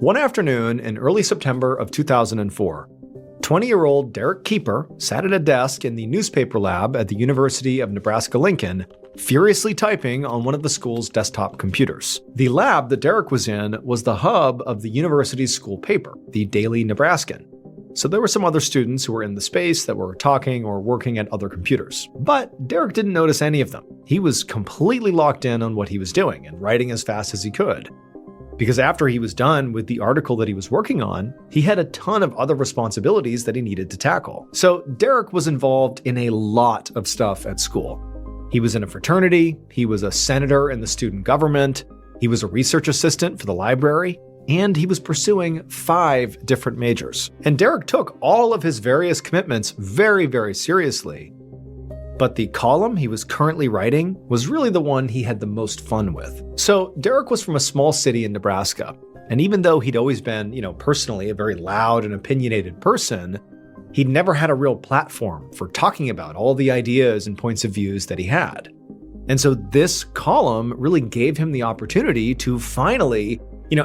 One afternoon in early September of 2004, 20-year-old Derek Keiper sat at a desk in the newspaper lab at the University of Nebraska-Lincoln, furiously typing on one of the school's desktop computers. The lab that Derek was in was the hub of the university's school paper, the Daily Nebraskan. So there were some other students who were in the space that were talking or working at other computers. But Derek didn't notice any of them. He was completely locked in on what he was doing and writing as fast as he could. Because after he was done with the article that he was working on, he had a ton of other responsibilities that he needed to tackle. So Derek was involved in a lot of stuff at school. He was in a fraternity, he was a senator in the student government, he was a research assistant for the library, and he was pursuing 5 different majors. And Derek took all of his various commitments very, very seriously. But the column he was currently writing was really the one he had the most fun with. So Derek was from a small city in Nebraska, and even though he'd always been, personally a very loud and opinionated person, he'd never had a real platform for talking about all the ideas and points of views that he had. And so this column really gave him the opportunity to finally,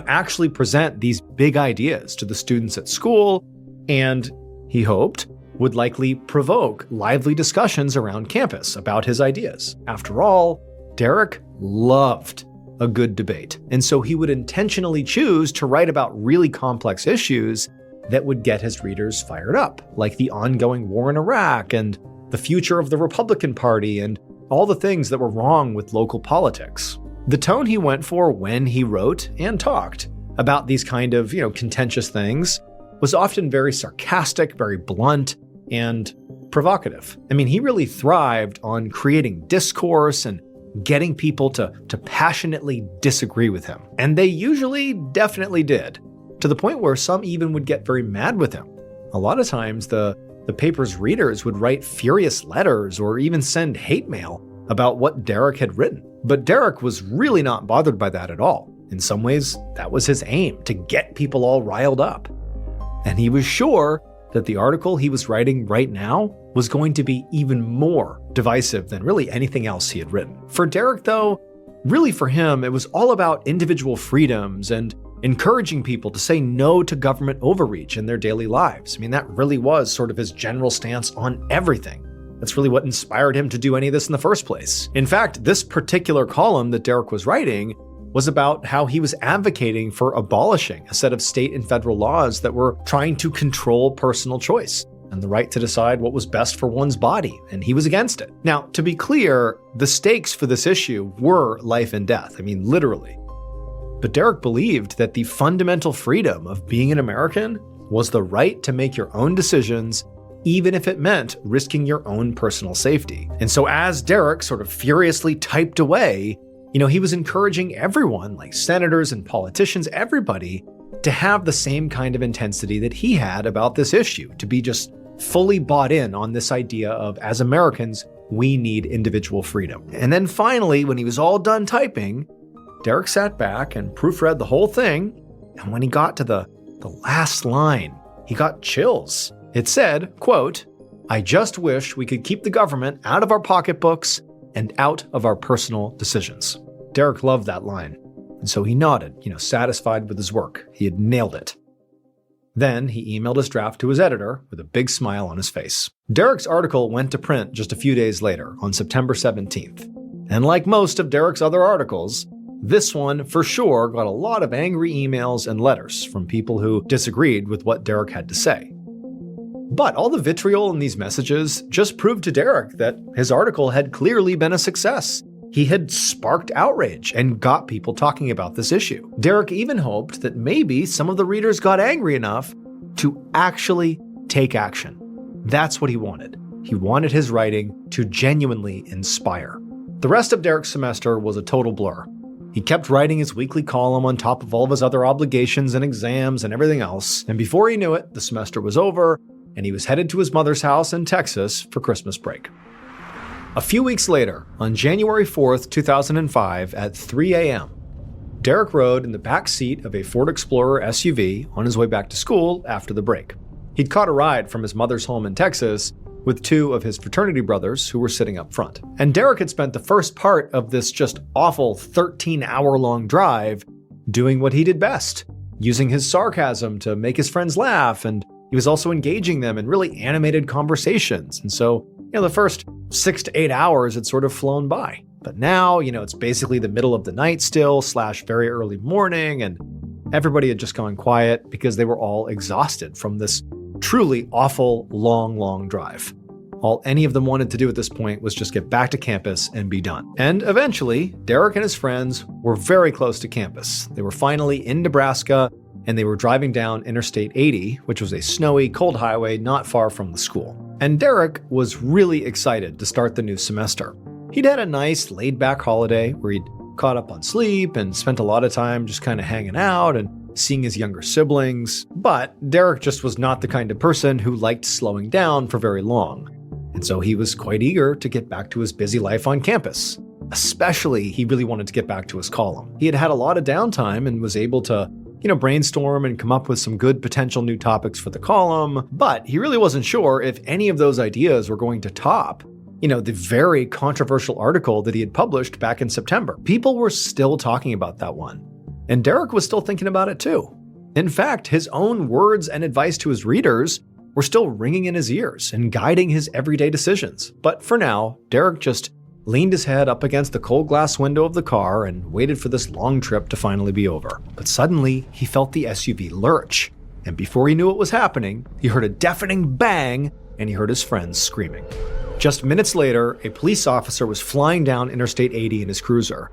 actually present these big ideas to the students at school, and he hoped would likely provoke lively discussions around campus about his ideas. After all, Derek loved a good debate, and so he would intentionally choose to write about really complex issues that would get his readers fired up, like the ongoing war in Iraq and the future of the Republican Party and all the things that were wrong with local politics. The tone he went for when he wrote and talked about these kind of, contentious things was often very sarcastic, very blunt, and provocative. He really thrived on creating discourse and getting people to passionately disagree with him. And they usually definitely did, to the point where some even would get very mad with him. A lot of times the paper's readers would write furious letters or even send hate mail about what Derek had written. But Derek was really not bothered by that at all. In some ways, that was his aim, to get people all riled up. And he was sure that the article he was writing right now was going to be even more divisive than really anything else he had written. For Derek, though, really for him, it was all about individual freedoms and encouraging people to say no to government overreach in their daily lives. That really was sort of his general stance on everything. That's really what inspired him to do any of this in the first place. In fact, this particular column that Derek was writing was about how he was advocating for abolishing a set of state and federal laws that were trying to control personal choice and the right to decide what was best for one's body, and he was against it. Now, to be clear, the stakes for this issue were life and death, literally. But Derek believed that the fundamental freedom of being an American was the right to make your own decisions, even if it meant risking your own personal safety. And so as Derek sort of furiously typed away, he was encouraging everyone, like senators and politicians, everybody, to have the same kind of intensity that he had about this issue, to be just fully bought in on this idea of, as Americans, we need individual freedom. And then finally, when he was all done typing, Derek sat back and proofread the whole thing, and when he got to the last line, he got chills. It said, quote, "I just wish we could keep the government out of our pocketbooks and out of our personal decisions." Derek loved that line, and so he nodded, satisfied with his work. He had nailed it. Then he emailed his draft to his editor with a big smile on his face. Derek's article went to print just a few days later, on September 17th. And like most of Derek's other articles, this one for sure got a lot of angry emails and letters from people who disagreed with what Derek had to say. But all the vitriol in these messages just proved to Derek that his article had clearly been a success. He had sparked outrage and got people talking about this issue. Derek even hoped that maybe some of the readers got angry enough to actually take action. That's what he wanted. He wanted his writing to genuinely inspire. The rest of Derek's semester was a total blur. He kept writing his weekly column on top of all of his other obligations and exams and everything else, and before he knew it, the semester was over, and he was headed to his mother's house in Texas for Christmas break. A few weeks later, on January 4th, 2005, at 3 a.m., Derek rode in the back seat of a Ford Explorer SUV on his way back to school after the break. He'd caught a ride from his mother's home in Texas with 2 of his fraternity brothers who were sitting up front. And Derek had spent the first part of this just awful 13-hour-long drive doing what he did best, using his sarcasm to make his friends laugh, and he was also engaging them in really animated conversations. And so, the first 6 to 8 hours had sort of flown by. But now, it's basically the middle of the night still, / very early morning, and everybody had just gone quiet because they were all exhausted from this truly awful, long drive. All any of them wanted to do at this point was just get back to campus and be done. And eventually, Derek and his friends were very close to campus. They were finally in Nebraska, and they were driving down Interstate 80, which was a snowy, cold highway not far from the school. And Derek was really excited to start the new semester. He'd had a nice, laid-back holiday where he'd caught up on sleep and spent a lot of time just kind of hanging out and seeing his younger siblings. But Derek just was not the kind of person who liked slowing down for very long. And so he was quite eager to get back to his busy life on campus. Especially, he really wanted to get back to his column. He had had a lot of downtime and was able to, brainstorm and come up with some good potential new topics for the column, but he really wasn't sure if any of those ideas were going to top, the very controversial article that he had published back in September. People were still talking about that one, and Derek was still thinking about it too. In fact, his own words and advice to his readers were still ringing in his ears and guiding his everyday decisions. But for now, Derek just leaned his head up against the cold glass window of the car and waited for this long trip to finally be over. But suddenly, he felt the SUV lurch, and before he knew what was happening, he heard a deafening bang, and he heard his friends screaming. Just minutes later, a police officer was flying down Interstate 80 in his cruiser.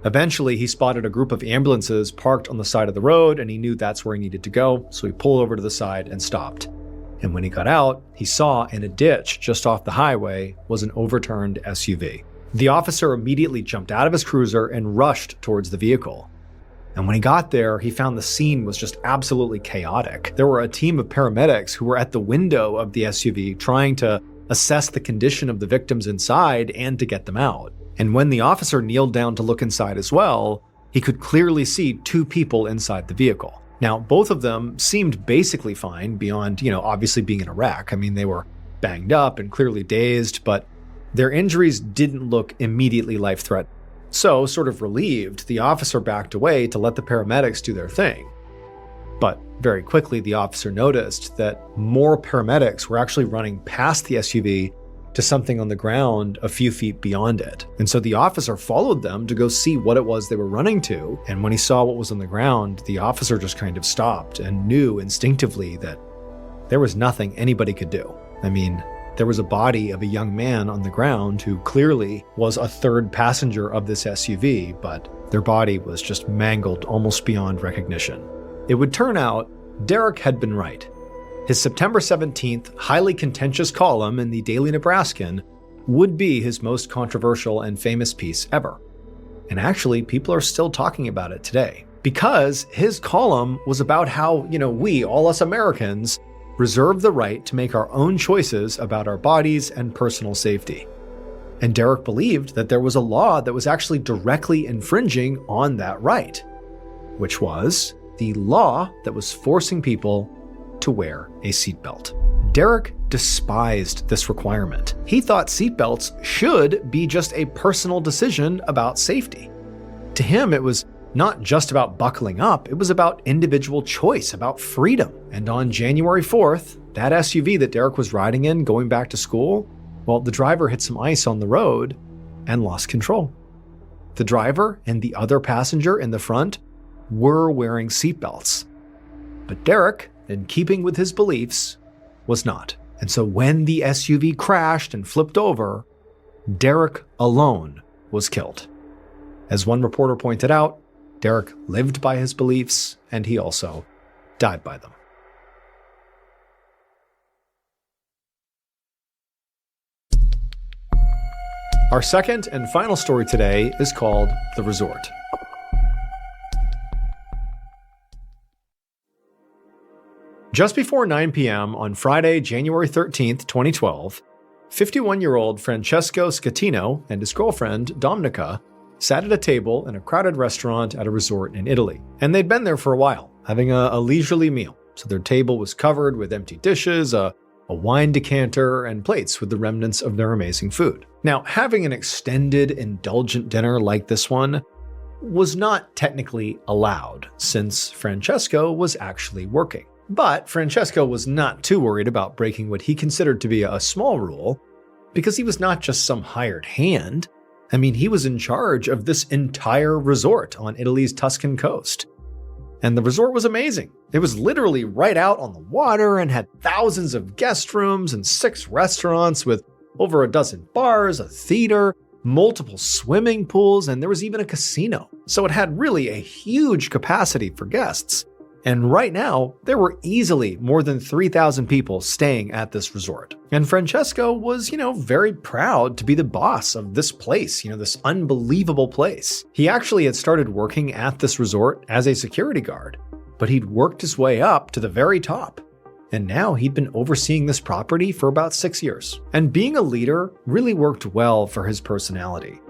Eventually, he spotted a group of ambulances parked on the side of the road, and he knew that's where he needed to go, so he pulled over to the side and stopped. And when he got out, he saw in a ditch just off the highway was an overturned SUV. The officer immediately jumped out of his cruiser and rushed towards the vehicle. And when he got there, he found the scene was just absolutely chaotic. There were a team of paramedics who were at the window of the SUV trying to assess the condition of the victims inside and to get them out. And when the officer kneeled down to look inside as well, he could clearly see 2 people inside the vehicle. Now, both of them seemed basically fine beyond, obviously being in a wreck. I mean, they were banged up and clearly dazed, but their injuries didn't look immediately life-threatening. So, sort of relieved, the officer backed away to let the paramedics do their thing. But very quickly, the officer noticed that more paramedics were actually running past the SUV to something on the ground a few feet beyond it. And so the officer followed them to go see what it was they were running to. And when he saw what was on the ground, the officer just kind of stopped and knew instinctively that there was nothing anybody could do. I mean, there was a body of a young man on the ground who clearly was a third passenger of this SUV, but their body was just mangled almost beyond recognition. It would turn out Derek had been right. His September 17th, highly contentious column in the Daily Nebraskan would be his most controversial and famous piece ever. And actually, people are still talking about it today. Because his column was about how, we, all us Americans, reserve the right to make our own choices about our bodies and personal safety. And Derek believed that there was a law that was actually directly infringing on that right, which was the law that was forcing people to wear a seatbelt. Derek despised this requirement. He thought seatbelts should be just a personal decision about safety. To him, it was not just about buckling up, it was about individual choice, about freedom. And on January 4th, that SUV that Derek was riding in going back to school, well, the driver hit some ice on the road and lost control. The driver and the other passenger in the front were wearing seatbelts. But Derek, in keeping with his beliefs, was not. And so when the SUV crashed and flipped over, Derek alone was killed. As one reporter pointed out, Derek lived by his beliefs, and he also died by them. Our second and final story today is called The Resort. Just before 9 p.m. on Friday, January 13th, 2012, 51-year-old Francesco Schettino and his girlfriend, Dominica, sat at a table in a crowded restaurant at a resort in Italy. And they'd been there for a while, having a leisurely meal. So their table was covered with empty dishes, a wine decanter, and plates with the remnants of their amazing food. Now, having an extended, indulgent dinner like this one was not technically allowed, since Francesco was actually working. But Francesco was not too worried about breaking what he considered to be a small rule, because he was not just some hired hand. I mean, he was in charge of this entire resort on Italy's Tuscan coast. And the resort was amazing. It was literally right out on the water and had thousands of guest rooms and 6 restaurants with over a dozen bars, a theater, multiple swimming pools, and there was even a casino. So it had really a huge capacity for guests. And right now, there were easily more than 3,000 people staying at this resort. And Francesco was, very proud to be the boss of this place, this unbelievable place. He actually had started working at this resort as a security guard, but he'd worked his way up to the very top. And now he'd been overseeing this property for about 6 years. And being a leader really worked well for his personality,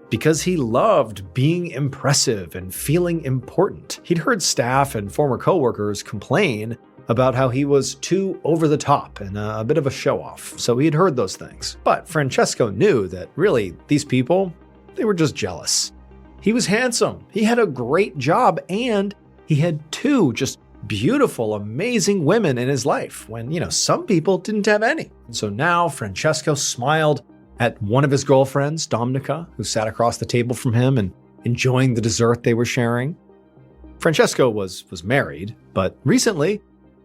because he loved being impressive and feeling important. He'd heard staff and former coworkers complain about how he was too over the top and a bit of a show-off, so he'd heard those things. But Francesco knew that really these people, they were just jealous. He was handsome, he had a great job, and he had 2 just beautiful, amazing women in his life when, some people didn't have any. And so now Francesco smiled at one of his girlfriends, Dominica, who sat across the table from him and enjoying the dessert they were sharing. Francesco was married, but recently,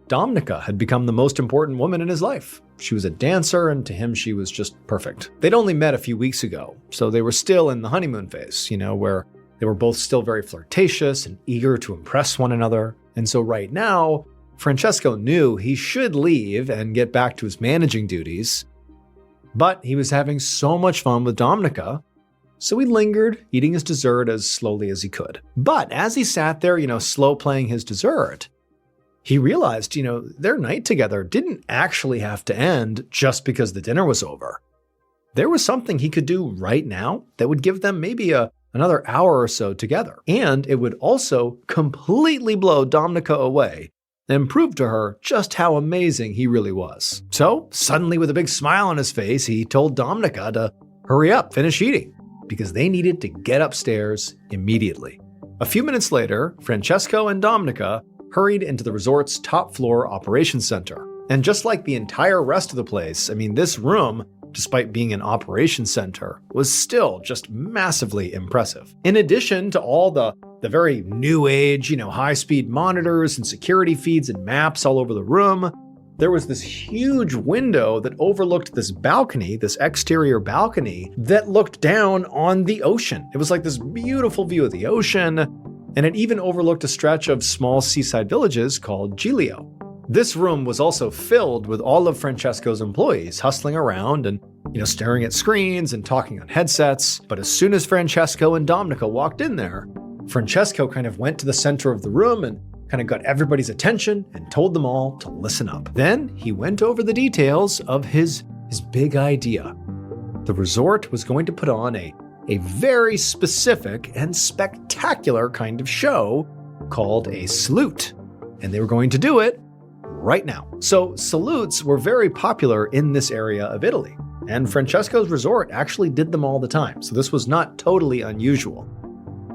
Dominica had become the most important woman in his life. She was a dancer, and to him, she was just perfect. They'd only met a few weeks ago, so they were still in the honeymoon phase, where they were both still very flirtatious and eager to impress one another. And so right now, Francesco knew he should leave and get back to his managing duties, but he was having so much fun with Dominica, so he lingered, eating his dessert as slowly as he could. But as he sat there, slow playing his dessert, he realized, their night together didn't actually have to end just because the dinner was over. There was something he could do right now that would give them maybe another hour or so together. And it would also completely blow Dominica away and prove to her just how amazing he really was. So suddenly, with a big smile on his face, he told Dominica to hurry up, finish eating, because they needed to get upstairs immediately. A few minutes later, Francesco and Dominica hurried into the resort's top floor operations center. And just like the entire rest of the place, this room, despite being an operations center, was still just massively impressive. In addition to all the very new age, high-speed monitors and security feeds and maps all over the room, there was this huge window that overlooked this balcony, this exterior balcony, that looked down on the ocean. It was like this beautiful view of the ocean, and it even overlooked a stretch of small seaside villages called Giglio. This room was also filled with all of Francesco's employees hustling around and, staring at screens and talking on headsets. But as soon as Francesco and Dominica walked in there, Francesco kind of went to the center of the room and kind of got everybody's attention and told them all to listen up. Then he went over the details of his big idea. The resort was going to put on a very specific and spectacular kind of show called a salute. And they were going to do it right now. So salutes were very popular in this area of Italy, and Francesco's resort actually did them all the time, so this was not totally unusual.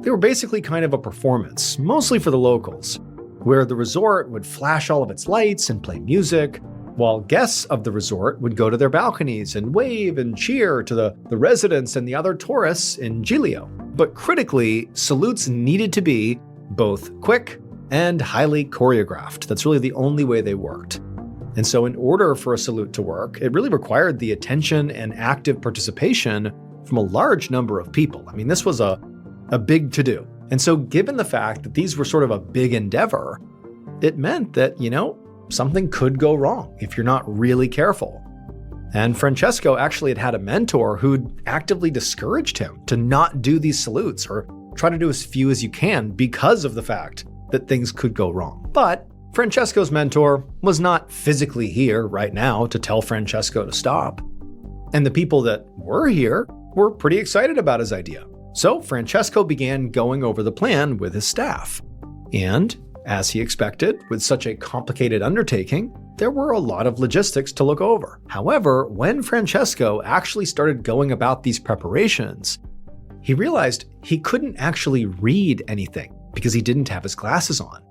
They were basically kind of a performance, mostly for the locals, where the resort would flash all of its lights and play music, while guests of the resort would go to their balconies and wave and cheer to the residents and the other tourists in Giglio. But critically, salutes needed to be both quick and highly choreographed. That's really the only way they worked. And so in order for a salute to work, it really required the attention and active participation from a large number of people. This was a big to-do. And so given the fact that these were sort of a big endeavor, it meant that, something could go wrong if you're not really careful. And Francesco actually had a mentor who'd actively discouraged him to not do these salutes or try to do as few as you can because of the fact that things could go wrong. But Francesco's mentor was not physically here right now to tell Francesco to stop. And the people that were here were pretty excited about his idea. So Francesco began going over the plan with his staff. And as he expected, with such a complicated undertaking, there were a lot of logistics to look over. However, when Francesco actually started going about these preparations, he realized he couldn't actually read anything because he didn't have his glasses on.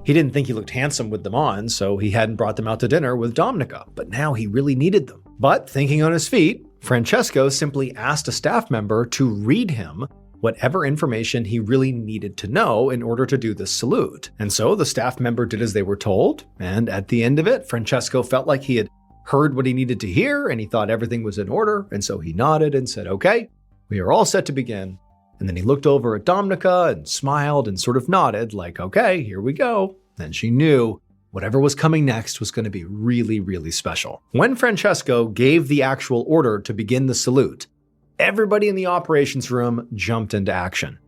He didn't think he looked handsome with them on, so he hadn't brought them out to dinner with Dominica, but now he really needed them. But thinking on his feet, Francesco simply asked a staff member to read him whatever information he really needed to know in order to do this salute. And so the staff member did as they were told, and at the end of it, Francesco felt like he had heard what he needed to hear and he thought everything was in order, and so he nodded and said, "Okay, we are all set to begin." And then he looked over at Dominica and smiled and sort of nodded like, "Okay, here we go." Then she knew whatever was coming next was going to be really, really special. When Francesco gave the actual order to begin the salute, everybody in the operations room jumped into action.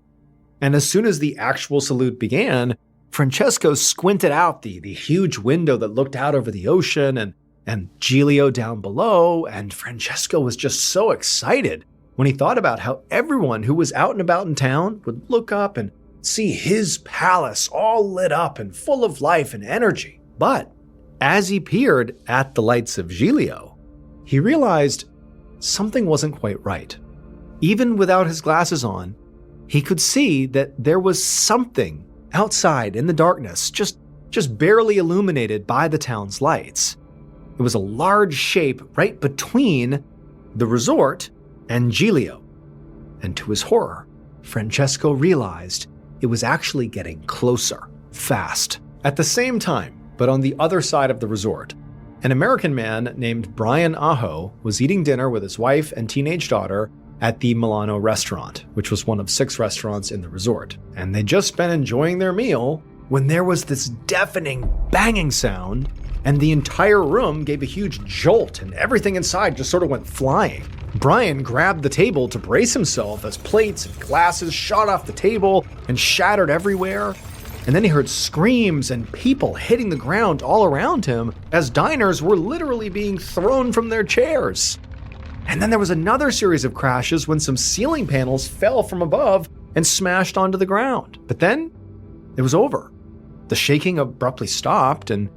And as soon as the actual salute began, Francesco squinted out the huge window that looked out over the ocean and Giglio down below, and Francesco was just so excited when he thought about how everyone who was out and about in town would look up and see his palace all lit up and full of life and energy. But as he peered at the lights of Giglio, he realized something wasn't quite right. Even without his glasses on, he could see that there was something outside in the darkness, just barely illuminated by the town's lights. It was a large shape right between the resort and Giglio. And to his horror, Francesco realized it was actually getting closer, fast. At the same time, but on the other side of the resort, an American man named Brian Aho was eating dinner with his wife and teenage daughter at the Milano restaurant, which was one of 6 restaurants in the resort. And they'd just been enjoying their meal when there was this deafening banging sound, and the entire room gave a huge jolt and everything inside just sort of went flying. Brian grabbed the table to brace himself as plates and glasses shot off the table and shattered everywhere. And then he heard screams and people hitting the ground all around him as diners were literally being thrown from their chairs. And then there was another series of crashes when some ceiling panels fell from above and smashed onto the ground. But then it was over. The shaking abruptly stopped, and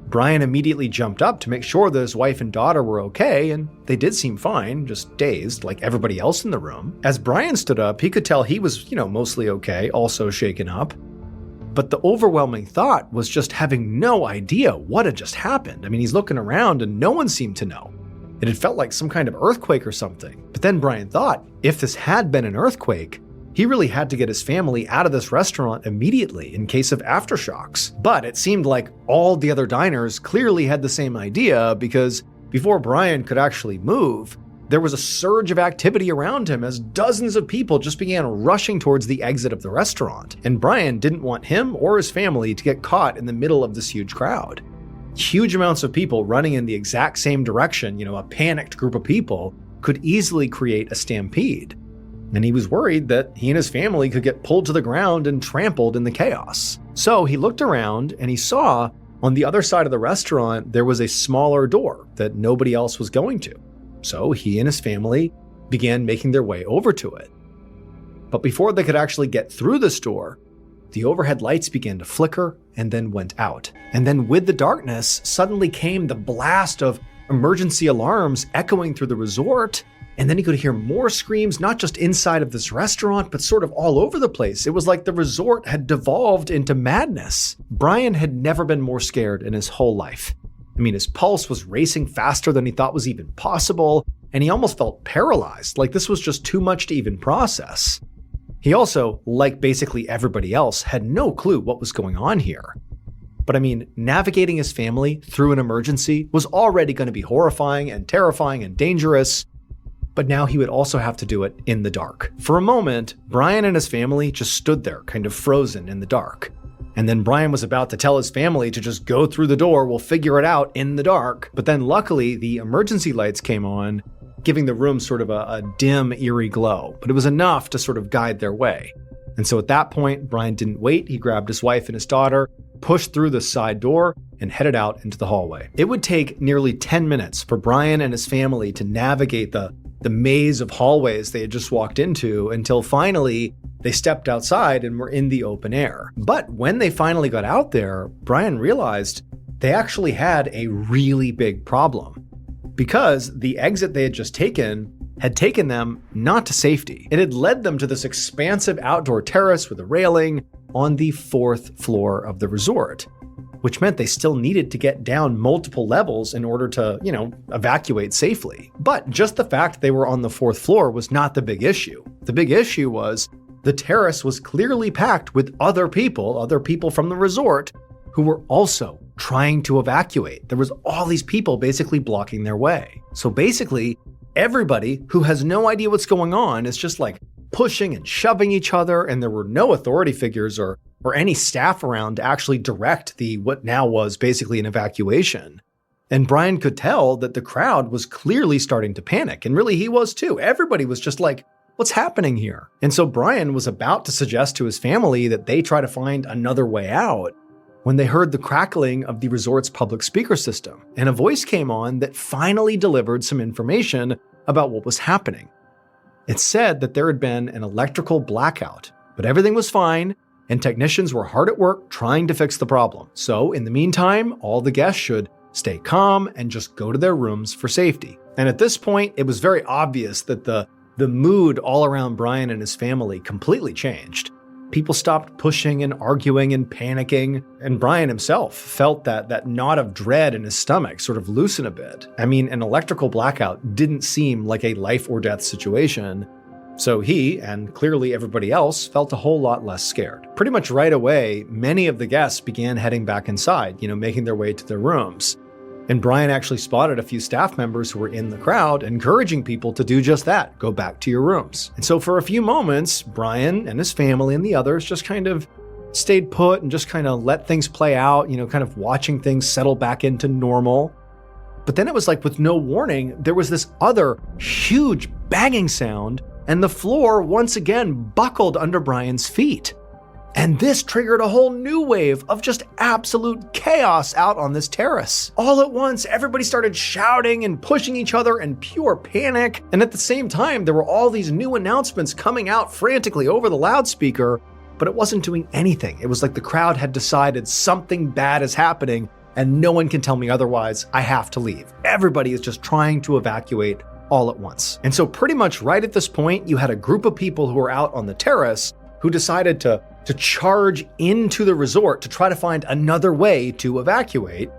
Brian immediately jumped up to make sure that his wife and daughter were okay, and they did seem fine, just dazed like everybody else in the room. As Brian stood up, he could tell he was, mostly okay, also shaken up. But the overwhelming thought was just having no idea what had just happened. I mean, he's looking around and no one seemed to know. It had felt like some kind of earthquake or something. But then Brian thought, if this had been an earthquake, he really had to get his family out of this restaurant immediately in case of aftershocks. But it seemed like all the other diners clearly had the same idea, because before Brian could actually move, there was a surge of activity around him as dozens of people just began rushing towards the exit of the restaurant. And Brian didn't want him or his family to get caught in the middle of this huge crowd. Huge amounts of people running in the exact same direction, a panicked group of people, could easily create a stampede. And he was worried that he and his family could get pulled to the ground and trampled in the chaos. So he looked around and he saw on the other side of the restaurant there was a smaller door that nobody else was going to. So he and his family began making their way over to it. But before they could actually get through this door, the overhead lights began to flicker and then went out. And then with the darkness, suddenly came the blast of emergency alarms echoing through the resort. And then he could hear more screams, not just inside of this restaurant, but sort of all over the place. It was like the resort had devolved into madness. Brian had never been more scared in his whole life. I mean, his pulse was racing faster than he thought was even possible, and he almost felt paralyzed, like this was just too much to even process. He also, like basically everybody else, had no clue what was going on here. But I mean, navigating his family through an emergency was already going to be horrifying and terrifying and dangerous. But now he would also have to do it in the dark. For a moment, Brian and his family just stood there, kind of frozen in the dark. And then Brian was about to tell his family to just go through the door, we'll figure it out in the dark. But then luckily, the emergency lights came on, giving the room sort of a dim, eerie glow. But it was enough to sort of guide their way. And so at that point, Brian didn't wait. He grabbed his wife and his daughter, pushed through the side door, and headed out into the hallway. It would take nearly 10 minutes for Brian and his family to navigate the maze of hallways they had just walked into until finally they stepped outside and were in the open air. But when they finally got out there, Brian realized they actually had a really big problem, because the exit they had just taken had taken them not to safety. It had led them to this expansive outdoor terrace with a railing on the 4th floor of the resort, which meant they still needed to get down multiple levels in order to, evacuate safely. But just the fact they were on the 4th floor was not the big issue. The big issue was the terrace was clearly packed with other people from the resort who were also trying to evacuate. There was all these people basically blocking their way. So basically, everybody who has no idea what's going on is just like pushing and shoving each other, and there were no authority figures or any staff around to actually direct what now was basically an evacuation. And Brian could tell that the crowd was clearly starting to panic, and really he was too. Everybody was just like, what's happening here? And so Brian was about to suggest to his family that they try to find another way out when they heard the crackling of the resort's public speaker system, and a voice came on that finally delivered some information about what was happening. It said that there had been an electrical blackout, but everything was fine, and technicians were hard at work trying to fix the problem. So in the meantime, all the guests should stay calm and just go to their rooms for safety. And at this point, it was very obvious that the mood all around Brian and his family completely changed. People stopped pushing and arguing and panicking, and Brian himself felt that knot of dread in his stomach sort of loosen a bit. I mean, an electrical blackout didn't seem like a life or death situation, so he, and clearly everybody else, felt a whole lot less scared. Pretty much right away, many of the guests began heading back inside, making their way to their rooms. And Brian actually spotted a few staff members who were in the crowd, encouraging people to do just that, go back to your rooms. And so for a few moments, Brian and his family and the others just kind of stayed put and just kind of let things play out, kind of watching things settle back into normal. But then it was like with no warning, there was this other huge banging sound, and the floor once again buckled under Brian's feet. And this triggered a whole new wave of just absolute chaos out on this terrace. All at once, everybody started shouting and pushing each other in pure panic. And at the same time, there were all these new announcements coming out frantically over the loudspeaker, but it wasn't doing anything. It was like the crowd had decided something bad is happening and no one can tell me otherwise. I have to leave. Everybody is just trying to evacuate all at once. And so pretty much right at this point, you had a group of people who were out on the terrace who decided to charge into the resort to try to find another way to evacuate.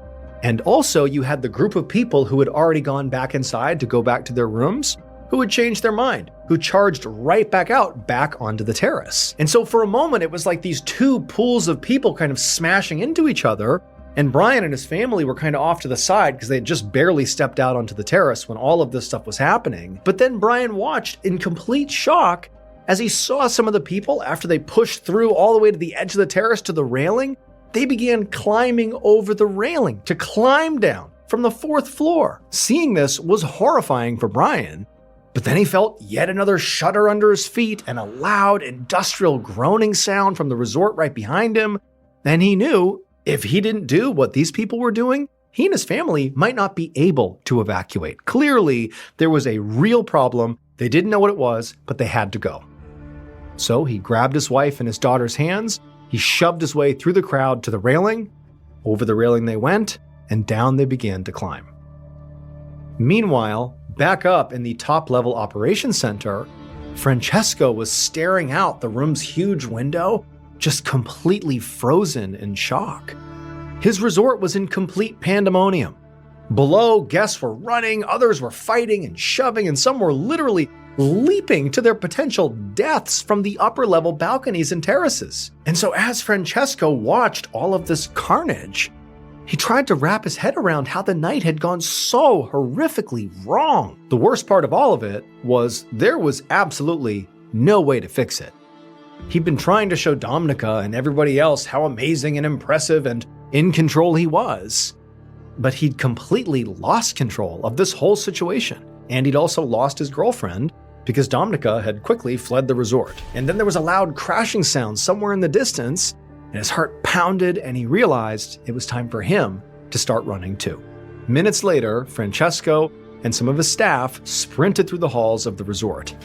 And also you had the group of people who had already gone back inside to go back to their rooms, who had changed their mind, who charged right back out, back onto the terrace. And so for a moment, it was like these two pools of people kind of smashing into each other. And Brian and his family were kind of off to the side because they had just barely stepped out onto the terrace when all of this stuff was happening. But then Brian watched in complete shock as he saw some of the people, after they pushed through all the way to the edge of the terrace to the railing, they began climbing over the railing to climb down from the 4th floor. Seeing this was horrifying for Brian, but then he felt yet another shudder under his feet and a loud industrial groaning sound from the resort right behind him. And he knew if he didn't do what these people were doing, he and his family might not be able to evacuate. Clearly, there was a real problem. They didn't know what it was, but they had to go. So he grabbed his wife and his daughter's hands, he shoved his way through the crowd to the railing, over the railing they went, and down they began to climb. Meanwhile, back up in the top-level operations center, Francesco was staring out the room's huge window, just completely frozen in shock. His resort was in complete pandemonium. Below, guests were running, others were fighting and shoving, and some were literally leaping to their potential deaths from the upper-level balconies and terraces. And so as Francesco watched all of this carnage, he tried to wrap his head around how the night had gone so horrifically wrong. The worst part of all of it was there was absolutely no way to fix it. He'd been trying to show Dominica and everybody else how amazing and impressive and in control he was, but he'd completely lost control of this whole situation. And he'd also lost his girlfriend because Dominica had quickly fled the resort. And then there was a loud crashing sound somewhere in the distance, and his heart pounded and he realized it was time for him to start running too. Minutes later, Francesco and some of his staff sprinted through the halls of the resort.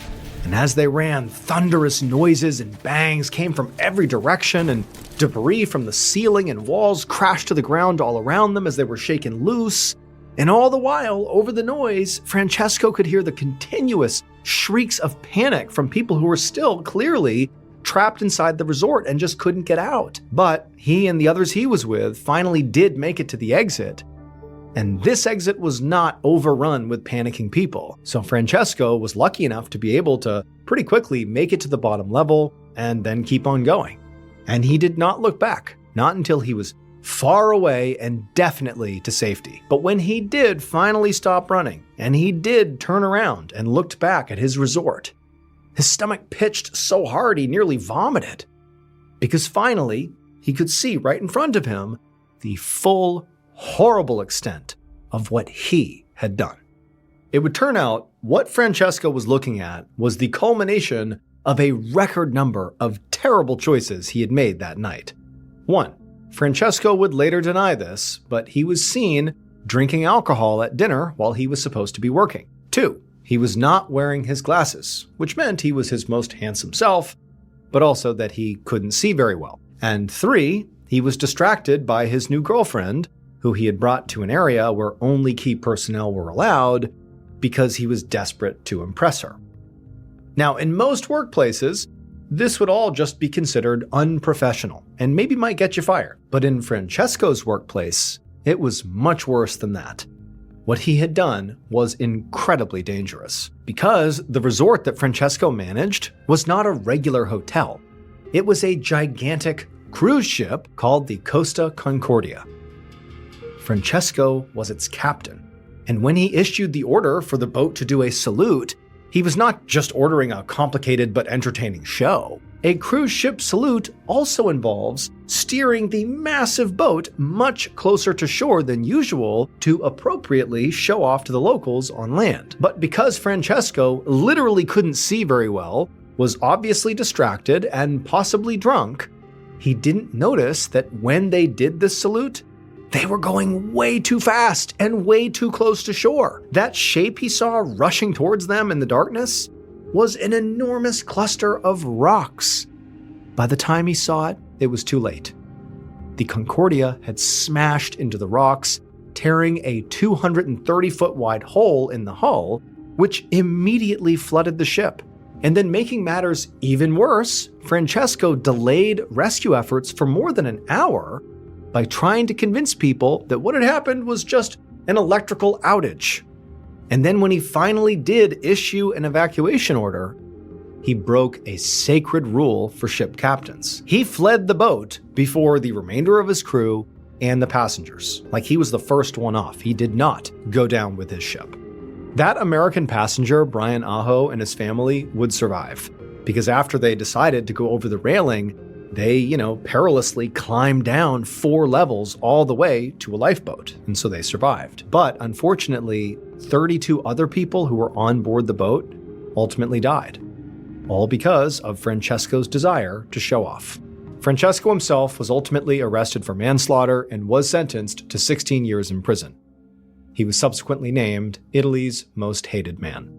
And as they ran, thunderous noises and bangs came from every direction, and debris from the ceiling and walls crashed to the ground all around them as they were shaken loose. And all the while, over the noise, Francesco could hear the continuous shrieks of panic from people who were still clearly trapped inside the resort and just couldn't get out. But he and the others he was with finally did make it to the exit. And this exit was not overrun with panicking people. So Francesco was lucky enough to be able to pretty quickly make it to the bottom level and then keep on going. And he did not look back, not until he was far away and definitely to safety. But when he did finally stop running, and he did turn around and looked back at his resort, his stomach pitched so hard he nearly vomited. Because finally, he could see right in front of him the full, horrible extent of what he had done. It would turn out what Francesco was looking at was the culmination of a record number of terrible choices he had made that night. 1. Francesco would later deny this, but he was seen drinking alcohol at dinner while he was supposed to be working. 2. He was not wearing his glasses, which meant he was his most handsome self, but also that he couldn't see very well. And 3. He was distracted by his new girlfriend, who he had brought to an area where only key personnel were allowed because he was desperate to impress her. Now, in most workplaces, this would all just be considered unprofessional and maybe might get you fired. But in Francesco's workplace, it was much worse than that. What he had done was incredibly dangerous because the resort that Francesco managed was not a regular hotel. It was a gigantic cruise ship called the Costa Concordia. Francesco was its captain, and when he issued the order for the boat to do a salute, he was not just ordering a complicated but entertaining show. A cruise ship salute also involves steering the massive boat much closer to shore than usual to appropriately show off to the locals on land. But because Francesco literally couldn't see very well, was obviously distracted and possibly drunk, he didn't notice that when they did this salute, they were going way too fast and way too close to shore. That shape he saw rushing towards them in the darkness was an enormous cluster of rocks. By the time he saw it, it was too late. The Concordia had smashed into the rocks, tearing a 230-foot wide hole in the hull, which immediately flooded the ship. And then making matters even worse, Francesco delayed rescue efforts for more than an hour by trying to convince people that what had happened was just an electrical outage. And then when he finally did issue an evacuation order, he broke a sacred rule for ship captains. He fled the boat before the remainder of his crew and the passengers. Like he was the first one off. He did not go down with his ship. That American passenger, Brian Aho, and his family would survive, because after they decided to go over the railing, they, perilously climbed down 4 levels all the way to a lifeboat, and so they survived. But unfortunately, 32 other people who were on board the boat ultimately died, all because of Francesco's desire to show off. Francesco himself was ultimately arrested for manslaughter and was sentenced to 16 years in prison. He was subsequently named Italy's most hated man.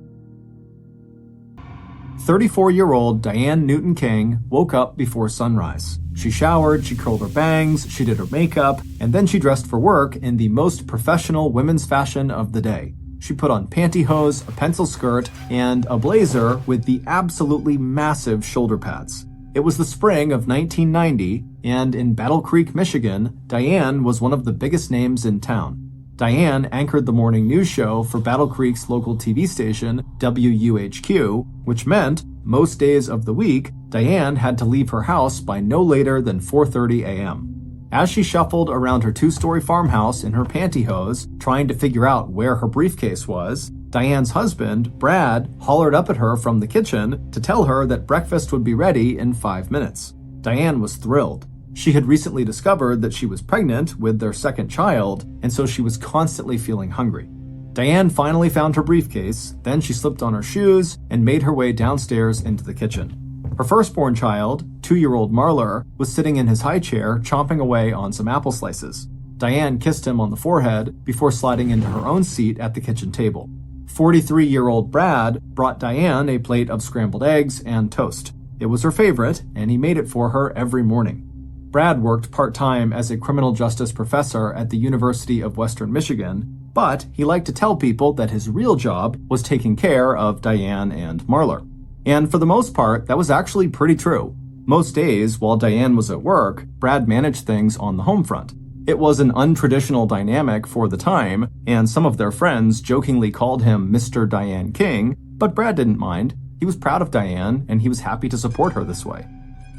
34-year-old Diane Newton King woke up before sunrise. She showered, she curled her bangs, she did her makeup, and then she dressed for work in the most professional women's fashion of the day. She put on pantyhose, a pencil skirt, and a blazer with the absolutely massive shoulder pads. It was the spring of 1990, and in Battle Creek, Michigan, Diane was one of the biggest names in town. Diane anchored the morning news show for Battle Creek's local TV station, WUHQ, which meant most days of the week, Diane had to leave her house by no later than 4:30 a.m. As she shuffled around her 2-story farmhouse in her pantyhose, trying to figure out where her briefcase was, Diane's husband, Brad, hollered up at her from the kitchen to tell her that breakfast would be ready in 5 minutes. Diane was thrilled. She had recently discovered that she was pregnant with their second child, and so she was constantly feeling hungry. Diane finally found her briefcase, then she slipped on her shoes and made her way downstairs into the kitchen. Her firstborn child, 2-year-old Marler, was sitting in his high chair chomping away on some apple slices. Diane kissed him on the forehead before sliding into her own seat at the kitchen table. 43-year-old Brad brought Diane a plate of scrambled eggs and toast. It was her favorite, and he made it for her every morning. Brad worked part-time as a criminal justice professor at the University of Western Michigan, But he liked to tell people that his real job was taking care of Diane and Marlar. And for the most part, that was actually pretty true. Most days, while Diane was at work, Brad managed things on the home front. It was an untraditional dynamic for the time, and some of their friends jokingly called him Mr. Diane King, but Brad didn't mind. He was proud of Diane, and he was happy to support her this way.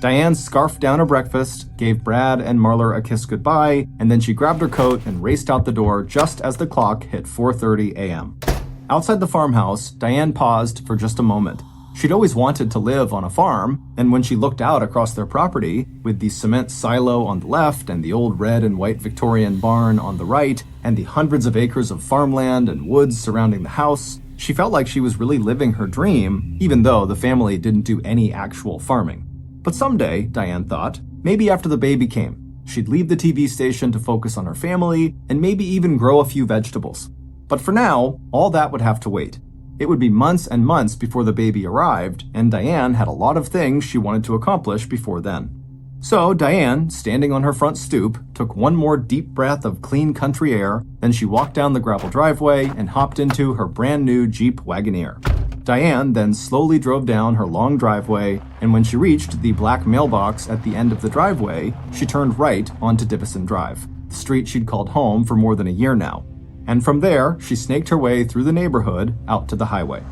Diane scarfed down her breakfast, gave Brad and Marlar a kiss goodbye, and then she grabbed her coat and raced out the door just as the clock hit 4:30 a.m. Outside the farmhouse, Diane paused for just a moment. She'd always wanted to live on a farm, and when she looked out across their property, with the cement silo on the left and the old red and white Victorian barn on the right, and the hundreds of acres of farmland and woods surrounding the house, she felt like she was really living her dream, even though the family didn't do any actual farming. But someday, Diane thought, maybe after the baby came, she'd leave the TV station to focus on her family and maybe even grow a few vegetables. But for now, all that would have to wait. It would be months and months before the baby arrived, and Diane had a lot of things she wanted to accomplish before then. So Diane, standing on her front stoop, took one more deep breath of clean country air, then she walked down the gravel driveway and hopped into her brand new Jeep Wagoneer. Diane then slowly drove down her long driveway, and when she reached the black mailbox at the end of the driveway, she turned right onto Divison Drive, the street she'd called home for more than a year now. And from there, she snaked her way through the neighborhood out to the highway.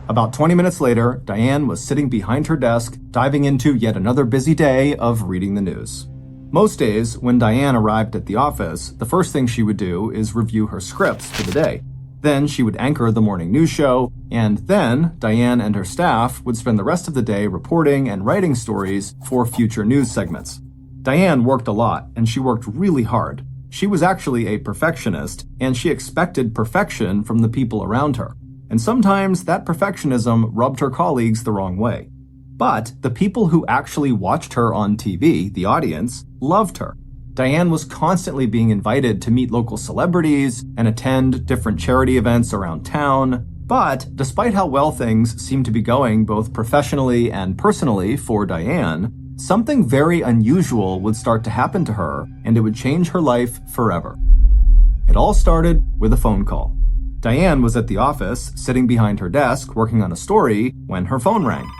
About 20 minutes later, Diane was sitting behind her desk, diving into yet another busy day of reading the news. Most days, when Diane arrived at the office, the first thing she would do is review her scripts for the day. Then she would anchor the morning news show, and then Diane and her staff would spend the rest of the day reporting and writing stories for future news segments. Diane worked a lot, and she worked really hard. She was actually a perfectionist, and she expected perfection from the people around her. And sometimes that perfectionism rubbed her colleagues the wrong way. But the people who actually watched her on TV, the audience, loved her. Diane was constantly being invited to meet local celebrities and attend different charity events around town. But despite how well things seemed to be going both professionally and personally for Diane, something very unusual would start to happen to her, and it would change her life forever. It all started with a phone call. Diane was at the office, sitting behind her desk, working on a story, when her phone rang.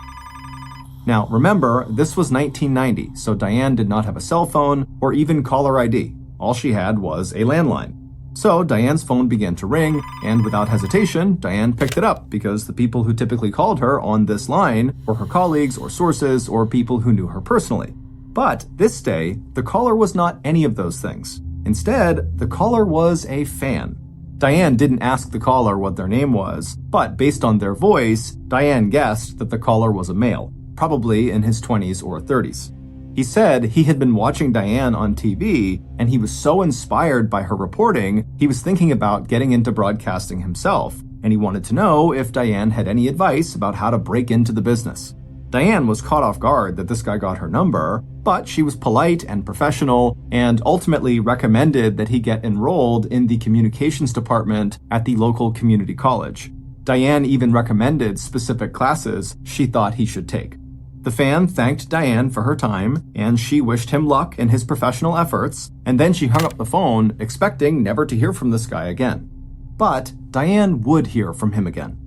Now, remember, this was 1990, so Diane did not have a cell phone or even caller ID. All she had was a landline. So Diane's phone began to ring, and without hesitation, Diane picked it up because the people who typically called her on this line were her colleagues or sources or people who knew her personally. But this day, the caller was not any of those things. Instead, the caller was a fan. Diane didn't ask the caller what their name was, but based on their voice, Diane guessed that the caller was a male, probably in his 20s or 30s. He said he had been watching Diane on TV, and he was so inspired by her reporting, he was thinking about getting into broadcasting himself, and he wanted to know if Diane had any advice about how to break into the business. Diane was caught off guard that this guy got her number, but she was polite and professional, and ultimately recommended that he get enrolled in the communications department at the local community college. Diane even recommended specific classes she thought he should take. The fan thanked Diane for her time, and she wished him luck in his professional efforts, and then she hung up the phone, expecting never to hear from this guy again. But Diane would hear from him again.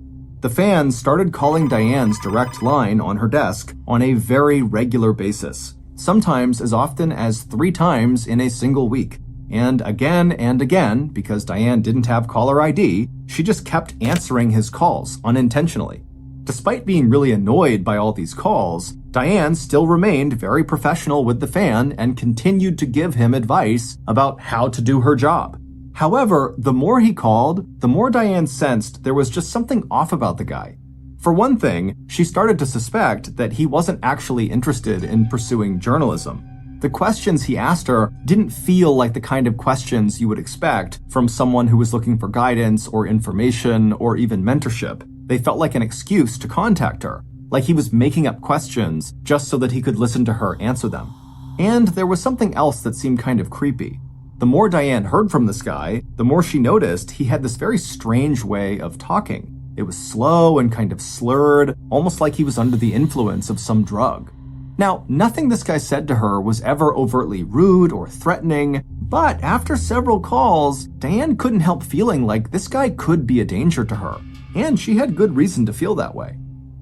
The fan started calling Diane's direct line on her desk on a very regular basis, sometimes as often as 3 times in a single week. And again, because Diane didn't have caller ID, she just kept answering his calls unintentionally. Despite being really annoyed by all these calls, Diane still remained very professional with the fan and continued to give him advice about how to do her job. However, the more he called, the more Diane sensed there was just something off about the guy. For one thing, she started to suspect that he wasn't actually interested in pursuing journalism. The questions he asked her didn't feel like the kind of questions you would expect from someone who was looking for guidance or information or even mentorship. They felt like an excuse to contact her, like he was making up questions just so that he could listen to her answer them. And there was something else that seemed kind of creepy. The more Diane heard from this guy, the more she noticed he had this very strange way of talking. It was slow and kind of slurred, almost like he was under the influence of some drug. Now, nothing this guy said to her was ever overtly rude or threatening, But after several calls, Diane couldn't help feeling like this guy could be a danger to her, and she had good reason to feel that way.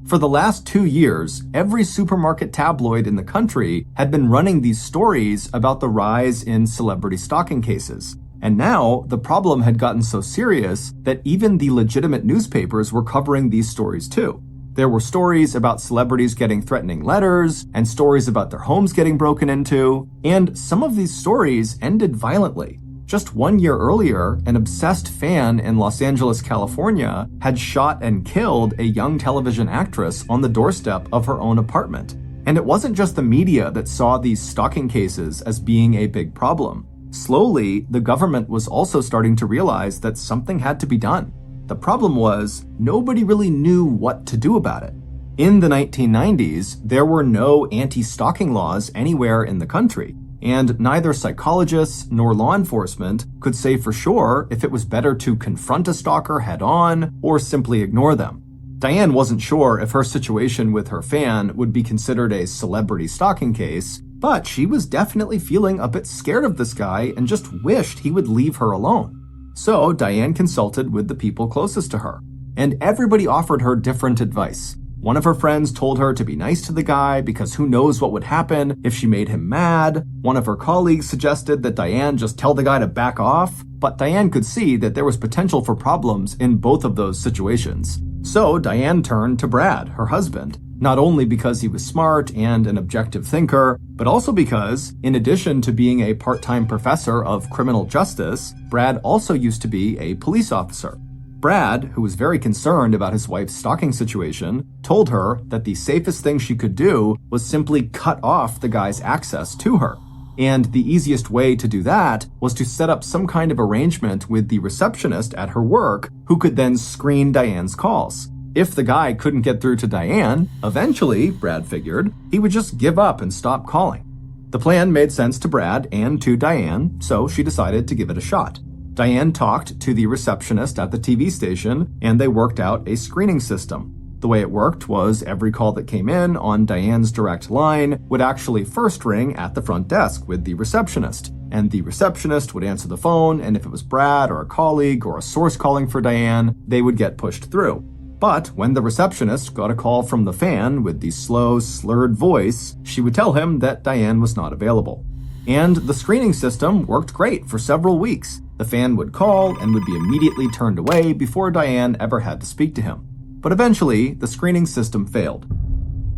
For the last 2 years, every supermarket tabloid in the country had been running these stories about the rise in celebrity stalking cases. And now, the problem had gotten so serious that even the legitimate newspapers were covering these stories too. There were stories about celebrities getting threatening letters, and stories about their homes getting broken into, and some of these stories ended violently. Just 1 year earlier, an obsessed fan in Los Angeles, California, had shot and killed a young television actress on the doorstep of her own apartment. And it wasn't just the media that saw these stalking cases as being a big problem. Slowly, the government was also starting to realize that something had to be done. The problem was, nobody really knew what to do about it. In the 1990s, there were no anti-stalking laws anywhere in the country, and neither psychologists nor law enforcement could say for sure if it was better to confront a stalker head-on or simply ignore them. Diane wasn't sure if her situation with her fan would be considered a celebrity stalking case, but she was definitely feeling a bit scared of this guy and just wished he would leave her alone. So Diane consulted with the people closest to her, and everybody offered her different advice. One of her friends told her to be nice to the guy because who knows what would happen if she made him mad. One of her colleagues suggested that Diane just tell the guy to back off, but Diane could see that there was potential for problems in both of those situations. So Diane turned to Brad, her husband, not only because he was smart and an objective thinker, but also because, in addition to being a part-time professor of criminal justice, Brad also used to be a police officer. Brad, who was very concerned about his wife's stalking situation, told her that the safest thing she could do was simply cut off the guy's access to her. And the easiest way to do that was to set up some kind of arrangement with the receptionist at her work, who could then screen Diane's calls. If the guy couldn't get through to Diane, eventually, Brad figured, he would just give up and stop calling. The plan made sense to Brad and to Diane, so she decided to give it a shot. Diane talked to the receptionist at the TV station, and they worked out a screening system. The way it worked was every call that came in on Diane's direct line would actually first ring at the front desk with the receptionist, and the receptionist would answer the phone, and if it was Brad or a colleague or a source calling for Diane, they would get pushed through. But when the receptionist got a call from the fan with the slow, slurred voice, she would tell him that Diane was not available. And the screening system worked great for several weeks. The fan would call and would be immediately turned away before Diane ever had to speak to him. But eventually, the screening system failed.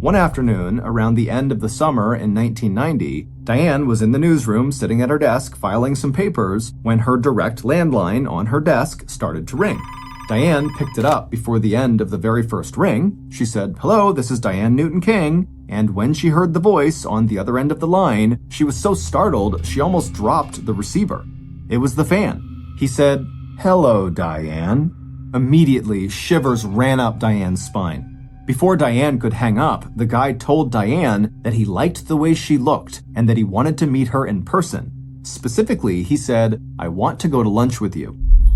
One afternoon, around the end of the summer in 1990, Diane was in the newsroom sitting at her desk filing some papers when her direct landline on her desk started to ring. Diane picked it up before the end of the very first ring. She said, "Hello, this is Diane Newton King." And when she heard the voice on the other end of the line, she was so startled she almost dropped the receiver. It was the fan. He said, "Hello, Diane." Immediately, shivers ran up Diane's spine. Before Diane could hang up, the guy told Diane that he liked the way she looked and that he wanted to meet her in person. Specifically, he said, "I want to go to lunch with you."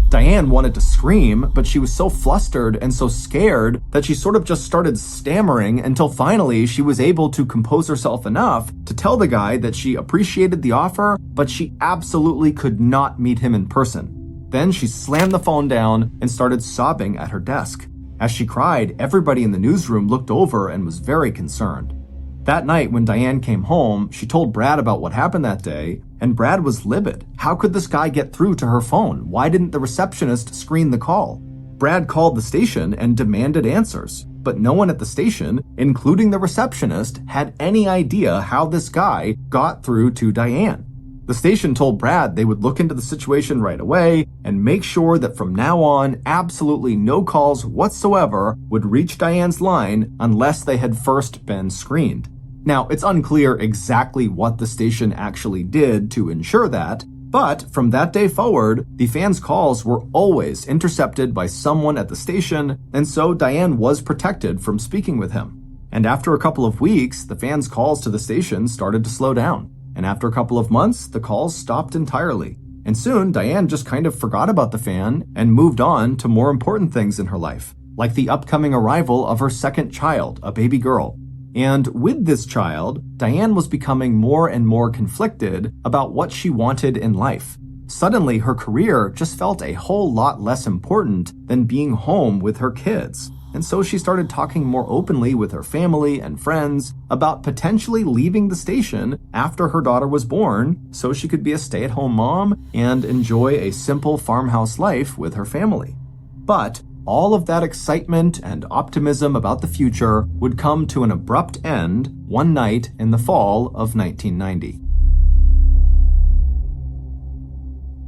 Diane wanted to scream, but she was so flustered and so scared that she sort of just started stammering until finally she was able to compose herself enough to tell the guy that she appreciated the offer, but she absolutely could not meet him in person. Then she slammed the phone down and started sobbing at her desk. As she cried, everybody in the newsroom looked over and was very concerned. That night, when Diane came home, she told Brad about what happened that day, and Brad was livid. How could this guy get through to her phone? Why didn't the receptionist screen the call? Brad called the station and demanded answers, but no one at the station, including the receptionist, had any idea how this guy got through to Diane. The station told Brad they would look into the situation right away and make sure that from now on, absolutely no calls whatsoever would reach Diane's line unless they had first been screened. Now, it's unclear exactly what the station actually did to ensure that, but from that day forward, the fans' calls were always intercepted by someone at the station, and so Diane was protected from speaking with him. And after a couple of weeks, the fans' calls to the station started to slow down. And after a couple of months, the calls stopped entirely. And soon, Diane just kind of forgot about the fan and moved on to more important things in her life, like the upcoming arrival of her second child, a baby girl. And with this child, Diane was becoming more and more conflicted about what she wanted in life. Suddenly, her career just felt a whole lot less important than being home with her kids. And so she started talking more openly with her family and friends about potentially leaving the station after her daughter was born so she could be a stay-at-home mom and enjoy a simple farmhouse life with her family. But all of that excitement and optimism about the future would come to an abrupt end one night in the fall of 1990.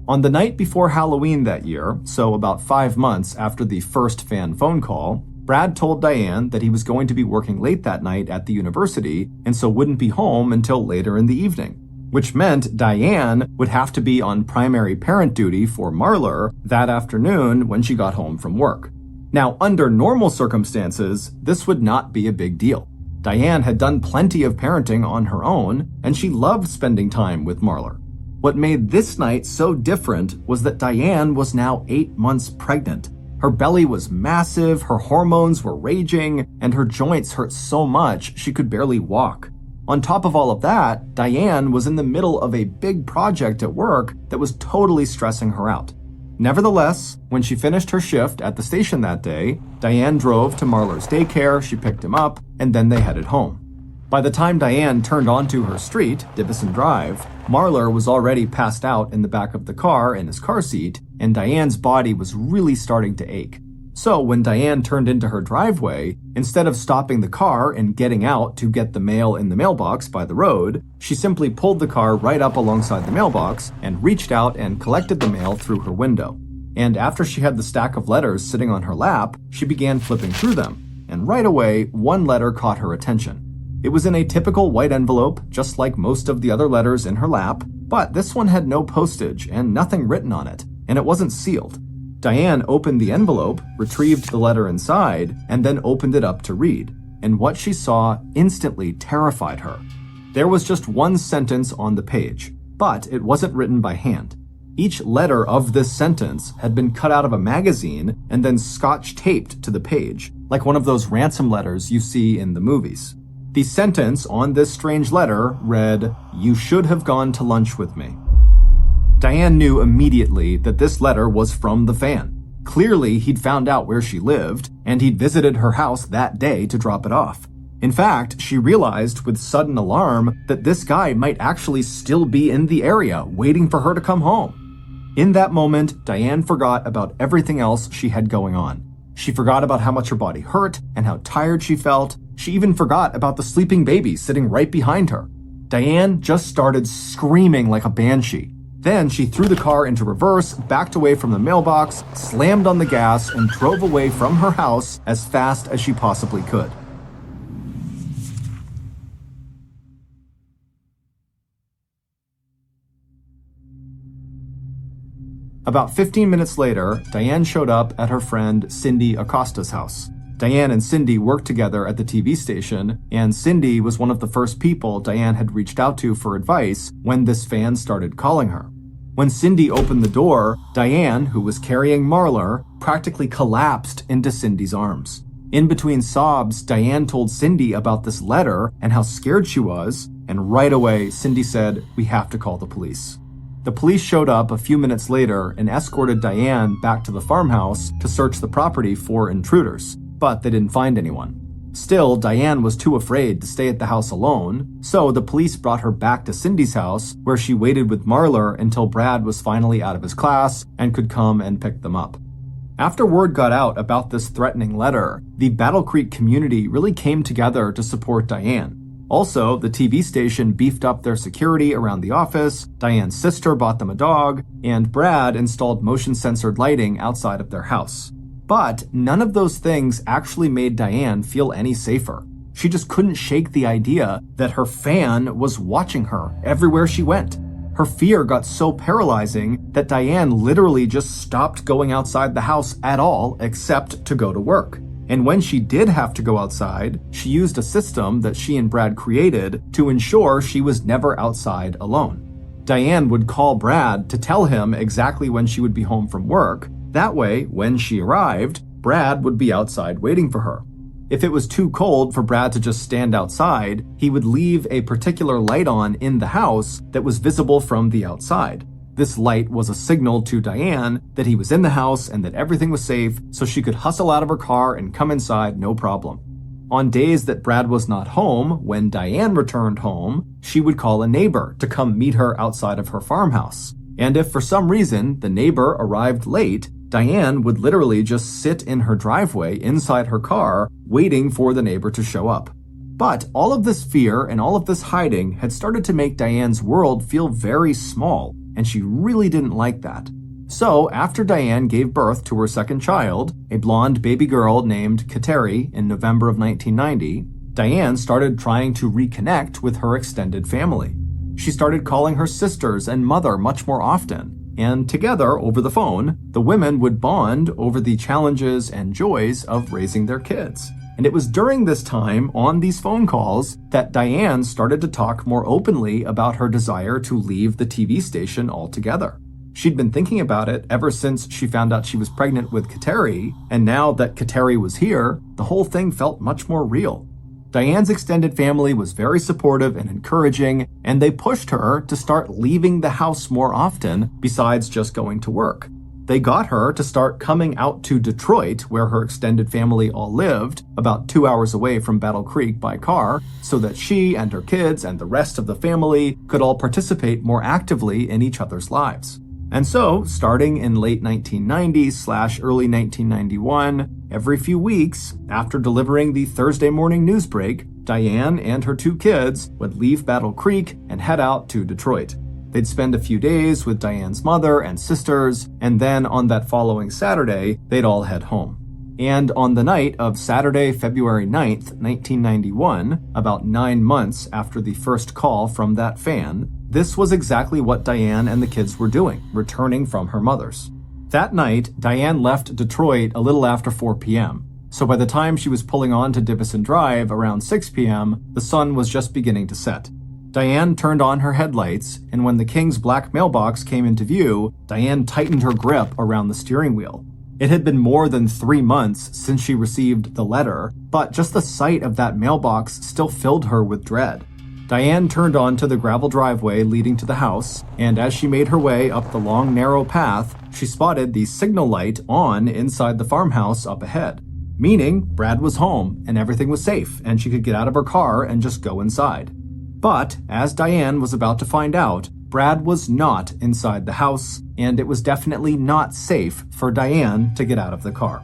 On the night before Halloween that year, so about 5 months after the first fan phone call, Brad told Diane that he was going to be working late that night at the university and so wouldn't be home until later in the evening, which meant Diane would have to be on primary parent duty for Marlar that afternoon when she got home from work. Now, under normal circumstances, this would not be a big deal. Diane had done plenty of parenting on her own, and she loved spending time with Marlar. What made this night so different was that Diane was now 8 months pregnant. Her belly was massive, her hormones were raging, and her joints hurt so much she could barely walk. On top of all of that, Diane was in the middle of a big project at work that was totally stressing her out. Nevertheless, when she finished her shift at the station that day, Diane drove to Marlar's daycare, she picked him up, and then they headed home. By the time Diane turned onto her street, Divison Drive, Marlar was already passed out in the back of the car in his car seat, and Diane's body was really starting to ache. So when Diane turned into her driveway, instead of stopping the car and getting out to get the mail in the mailbox by the road, she simply pulled the car right up alongside the mailbox and reached out and collected the mail through her window. And after she had the stack of letters sitting on her lap, she began flipping through them. And right away, one letter caught her attention. It was in a typical white envelope, just like most of the other letters in her lap, but this one had no postage and nothing written on it, and it wasn't sealed. Diane opened the envelope, retrieved the letter inside, and then opened it up to read, and what she saw instantly terrified her. There was just one sentence on the page, but it wasn't written by hand. Each letter of this sentence had been cut out of a magazine and then scotch taped to the page, like one of those ransom letters you see in the movies. The sentence on this strange letter read, "You should have gone to lunch with me." Diane knew immediately that this letter was from the fan. Clearly, he'd found out where she lived, and he'd visited her house that day to drop it off. In fact, she realized with sudden alarm that this guy might actually still be in the area, waiting for her to come home. In that moment, Diane forgot about everything else she had going on. She forgot about how much her body hurt and how tired she felt. She even forgot about the sleeping baby sitting right behind her. Diane just started screaming like a banshee. Then she threw the car into reverse, backed away from the mailbox, slammed on the gas, and drove away from her house as fast as she possibly could. About 15 minutes later, Diane showed up at her friend Cindy Acosta's house. Diane and Cindy worked together at the TV station, and Cindy was one of the first people Diane had reached out to for advice when this fan started calling her. When Cindy opened the door, Diane, who was carrying Marlar, practically collapsed into Cindy's arms. In between sobs, Diane told Cindy about this letter and how scared she was, and right away, Cindy said, "We have to call the police." The police showed up a few minutes later and escorted Diane back to the farmhouse to search the property for intruders, but they didn't find anyone. Still, Diane was too afraid to stay at the house alone, so the police brought her back to Cindy's house, where she waited with Marlar until Brad was finally out of his class and could come and pick them up. After word got out about this threatening letter, the Battle Creek community really came together to support Diane. Also, the TV station beefed up their security around the office, Diane's sister bought them a dog, and Brad installed motion-censored lighting outside of their house. But none of those things actually made Diane feel any safer. She just couldn't shake the idea that her fan was watching her everywhere she went. Her fear got so paralyzing that Diane literally just stopped going outside the house at all except to go to work. And when she did have to go outside, she used a system that she and Brad created to ensure she was never outside alone. Diane would call Brad to tell him exactly when she would be home from work. That way, when she arrived, Brad would be outside waiting for her. If it was too cold for Brad to just stand outside, he would leave a particular light on in the house that was visible from the outside. This light was a signal to Diane that he was in the house and that everything was safe, so she could hustle out of her car and come inside no problem. On days that Brad was not home, when Diane returned home, she would call a neighbor to come meet her outside of her farmhouse. And if for some reason the neighbor arrived late, Diane would literally just sit in her driveway inside her car, waiting for the neighbor to show up. But all of this fear and all of this hiding had started to make Diane's world feel very small, and she really didn't like that. So, after Diane gave birth to her second child, a blonde baby girl named Kateri, in November of 1990, Diane started trying to reconnect with her extended family. She started calling her sisters and mother much more often, and together, over the phone, the women would bond over the challenges and joys of raising their kids. And it was during this time, on these phone calls, that Diane started to talk more openly about her desire to leave the TV station altogether. She'd been thinking about it ever since she found out she was pregnant with Kateri, and now that Kateri was here, the whole thing felt much more real. Diane's extended family was very supportive and encouraging, and they pushed her to start leaving the house more often besides just going to work. They got her to start coming out to Detroit, where her extended family all lived, about 2 hours away from Battle Creek by car, so that she and her kids and the rest of the family could all participate more actively in each other's lives. And so, starting in late 1990/early 1991, every few weeks, after delivering the Thursday morning news break, Diane and her 2 kids would leave Battle Creek and head out to Detroit. They'd spend a few days with Diane's mother and sisters, and then on that following Saturday, they'd all head home. And on the night of Saturday, February 9th, 1991, about 9 months after the first call from that fan, this was exactly what Diane and the kids were doing, returning from her mother's. That night, Diane left Detroit a little after 4 p.m., so by the time she was pulling on to Divison Drive around 6 p.m., the sun was just beginning to set. Diane turned on her headlights, and when the King's black mailbox came into view, Diane tightened her grip around the steering wheel. It had been more than 3 months since she received the letter, but just the sight of that mailbox still filled her with dread. Diane turned onto the gravel driveway leading to the house, and as she made her way up the long, narrow path, she spotted the signal light on inside the farmhouse up ahead, meaning Brad was home and everything was safe and she could get out of her car and just go inside. But, as Diane was about to find out, Brad was not inside the house, and it was definitely not safe for Diane to get out of the car.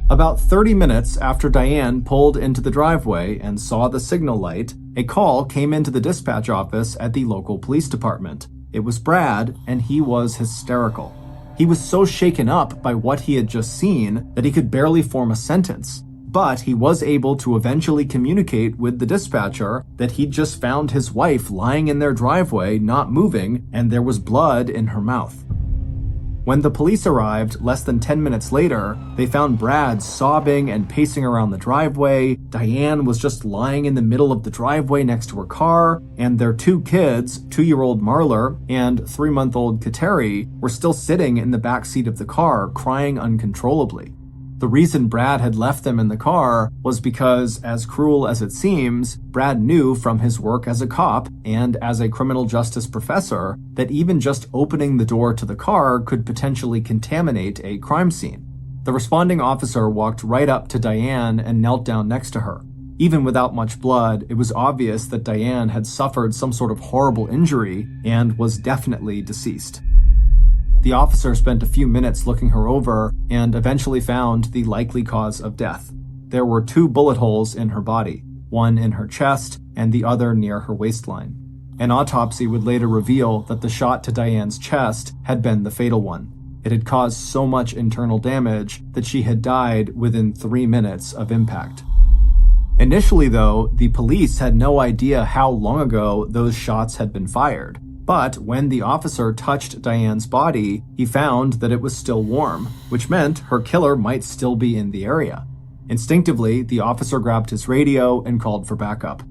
About 30 minutes after Diane pulled into the driveway and saw the signal light, a call came into the dispatch office at the local police department. It was Brad, and he was hysterical. He was so shaken up by what he had just seen that he could barely form a sentence. But he was able to eventually communicate with the dispatcher that he'd just found his wife lying in their driveway, not moving, and there was blood in her mouth. When the police arrived less than 10 minutes later, they found Brad sobbing and pacing around the driveway. Diane was just lying in the middle of the driveway next to her car, and their 2 kids, 2-year-old Marler and 3-month-old Kateri, were still sitting in the back seat of the car, crying uncontrollably. The reason Brad had left them in the car was because, as cruel as it seems, Brad knew from his work as a cop and as a criminal justice professor that even just opening the door to the car could potentially contaminate a crime scene. The responding officer walked right up to Diane and knelt down next to her. Even without much blood, it was obvious that Diane had suffered some sort of horrible injury and was definitely deceased. The officer spent a few minutes looking her over and eventually found the likely cause of death. There were 2 bullet holes in her body, one in her chest and the other near her waistline. An autopsy would later reveal that the shot to Diane's chest had been the fatal one. It had caused so much internal damage that she had died within 3 minutes of impact. Initially, though, the police had no idea how long ago those shots had been fired. But when the officer touched Diane's body, he found that it was still warm, which meant her killer might still be in the area. Instinctively, the officer grabbed his radio and called for backup.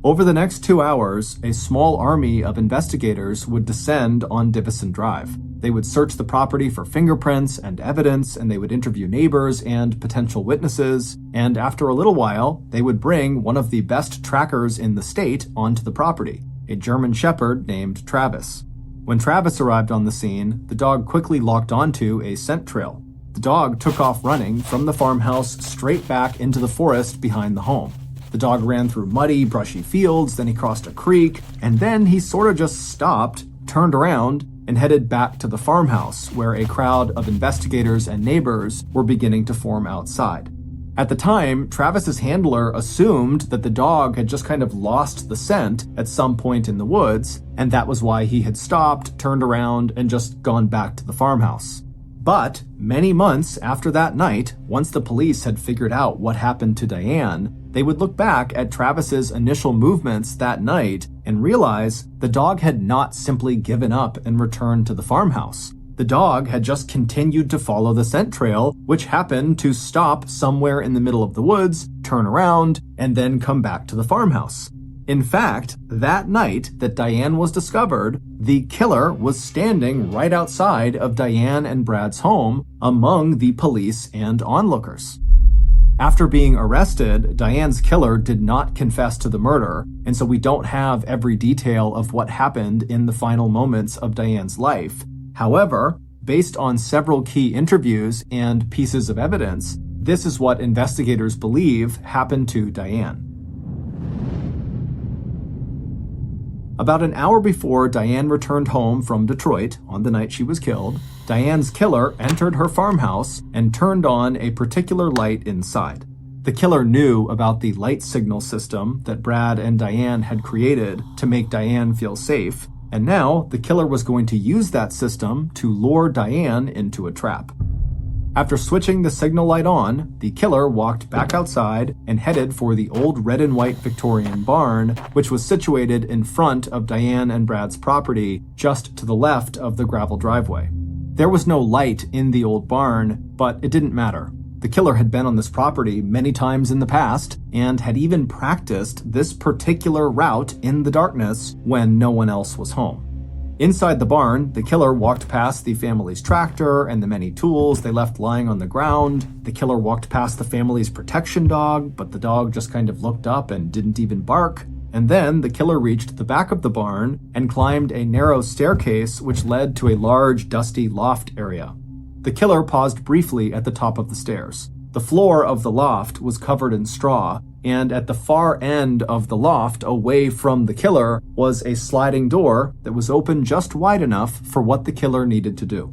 Over the next 2 hours, a small army of investigators would descend on Divison Drive. They would search the property for fingerprints and evidence, and they would interview neighbors and potential witnesses, and after a little while, they would bring one of the best trackers in the state onto the property, a German shepherd named Travis. When Travis arrived on the scene, the dog quickly locked onto a scent trail. The dog took off running from the farmhouse straight back into the forest behind the home. The dog ran through muddy, brushy fields, then he crossed a creek, and then he sort of just stopped, turned around, and headed back to the farmhouse, where a crowd of investigators and neighbors were beginning to form outside. At the time, Travis's handler assumed that the dog had just kind of lost the scent at some point in the woods, and that was why he had stopped, turned around, and just gone back to the farmhouse. But many months after that night, once the police had figured out what happened to Diane, they would look back at Travis's initial movements that night and realize the dog had not simply given up and returned to the farmhouse. The dog had just continued to follow the scent trail, which happened to stop somewhere in the middle of the woods, turn around, and then come back to the farmhouse. In fact, that night that Diane was discovered, the killer was standing right outside of Diane and Brad's home among the police and onlookers. After being arrested, Diane's killer did not confess to the murder, and so we don't have every detail of what happened in the final moments of Diane's life. However, based on several key interviews and pieces of evidence, this is what investigators believe happened to Diane. About an hour before Diane returned home from Detroit on the night she was killed, Diane's killer entered her farmhouse and turned on a particular light inside. The killer knew about the light signal system that Brad and Diane had created to make Diane feel safe, and now the killer was going to use that system to lure Diane into a trap. After switching the signal light on, the killer walked back outside and headed for the old red and white Victorian barn, which was situated in front of Diane and Brad's property, just to the left of the gravel driveway. There was no light in the old barn, but it didn't matter. The killer had been on this property many times in the past and had even practiced this particular route in the darkness when no one else was home. Inside the barn, the killer walked past the family's tractor and the many tools they left lying on the ground. The killer walked past the family's protection dog, but the dog just kind of looked up and didn't even bark. And then the killer reached the back of the barn and climbed a narrow staircase which led to a large, dusty loft area. The killer paused briefly at the top of the stairs. The floor of the loft was covered in straw, and at the far end of the loft, away from the killer, was a sliding door that was open just wide enough for what the killer needed to do.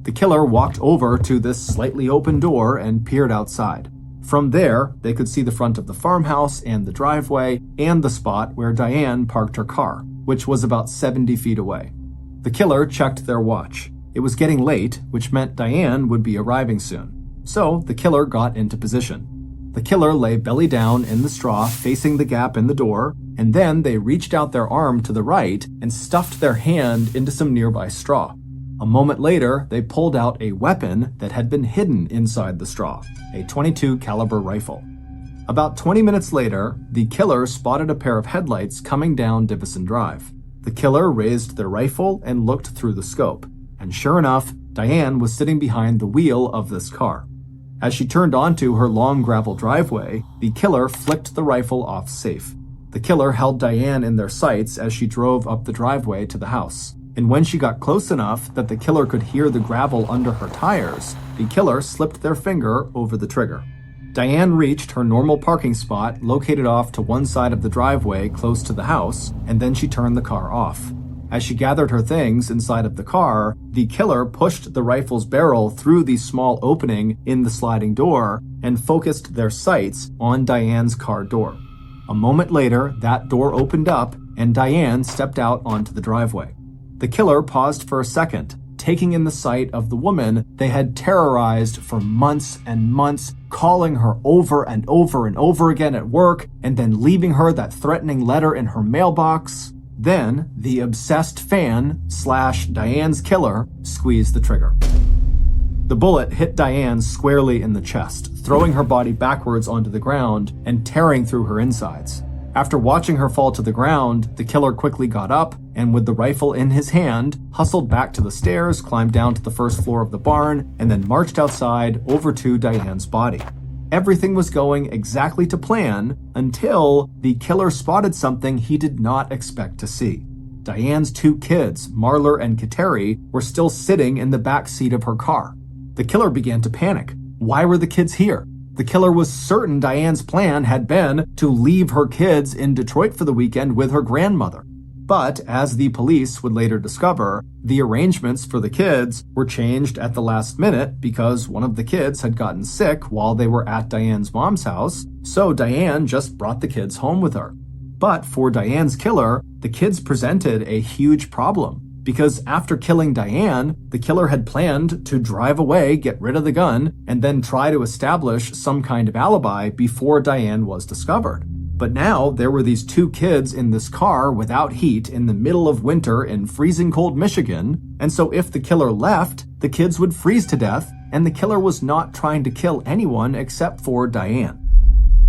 The killer walked over to this slightly open door and peered outside. From there, they could see the front of the farmhouse and the driveway and the spot where Diane parked her car, which was about 70 feet away. The killer checked their watch. It was getting late, which meant Diane would be arriving soon. So the killer got into position. The killer lay belly down in the straw facing the gap in the door, and then they reached out their arm to the right and stuffed their hand into some nearby straw. A moment later, they pulled out a weapon that had been hidden inside the straw, a .22 caliber rifle. About 20 minutes later, the killer spotted a pair of headlights coming down Divison Drive. The killer raised their rifle and looked through the scope, and sure enough, Diane was sitting behind the wheel of this car. As she turned onto her long gravel driveway, the killer flicked the rifle off safe. The killer held Diane in their sights as she drove up the driveway to the house. And when she got close enough that the killer could hear the gravel under her tires, the killer slipped their finger over the trigger. Diane reached her normal parking spot located off to one side of the driveway close to the house, and then she turned the car off. As she gathered her things inside of the car, the killer pushed the rifle's barrel through the small opening in the sliding door and focused their sights on Diane's car door. A moment later, that door opened up and Diane stepped out onto the driveway. The killer paused for a second, taking in the sight of the woman they had terrorized for months and months, calling her over and over and over again at work, and then leaving her that threatening letter in her mailbox. Then, the obsessed fan / Diane's killer squeezed the trigger. The bullet hit Diane squarely in the chest, throwing her body backwards onto the ground and tearing through her insides. After watching her fall to the ground, the killer quickly got up and, with the rifle in his hand, hustled back to the stairs, climbed down to the first floor of the barn, and then marched outside over to Diane's body. Everything was going exactly to plan until the killer spotted something he did not expect to see. Diane's two kids, Marler and Kateri, were still sitting in the back seat of her car. The killer began to panic. Why were the kids here? The killer was certain Diane's plan had been to leave her kids in Detroit for the weekend with her grandmother. But, as the police would later discover, the arrangements for the kids were changed at the last minute because one of the kids had gotten sick while they were at Diane's mom's house, so Diane just brought the kids home with her. But for Diane's killer, the kids presented a huge problem. Because after killing Diane, the killer had planned to drive away, get rid of the gun, and then try to establish some kind of alibi before Diane was discovered. But now there were these two kids in this car without heat in the middle of winter in freezing cold Michigan, and so if the killer left, the kids would freeze to death, and the killer was not trying to kill anyone except for Diane.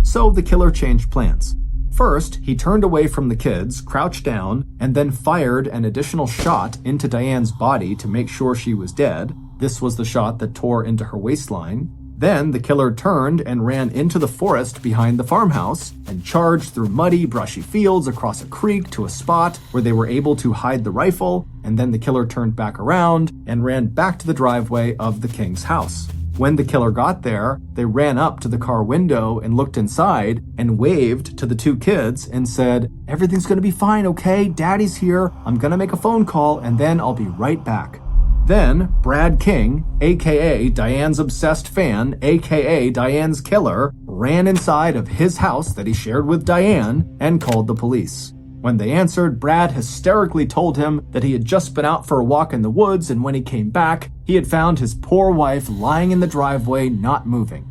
So the killer changed plans. First, he turned away from the kids, crouched down, and then fired an additional shot into Diane's body to make sure she was dead. This was the shot that tore into her waistline. Then the killer turned and ran into the forest behind the farmhouse and charged through muddy, brushy fields across a creek to a spot where they were able to hide the rifle, and then the killer turned back around and ran back to the driveway of the King's house. When the killer got there, they ran up to the car window and looked inside and waved to the two kids and said, "Everything's gonna be fine, okay? Daddy's here. I'm gonna make a phone call and then I'll be right back." Then, Brad King, aka Diane's obsessed fan, aka Diane's killer, ran inside of his house that he shared with Diane and called the police. When they answered, Brad hysterically told him that he had just been out for a walk in the woods, and when he came back, he had found his poor wife lying in the driveway, not moving.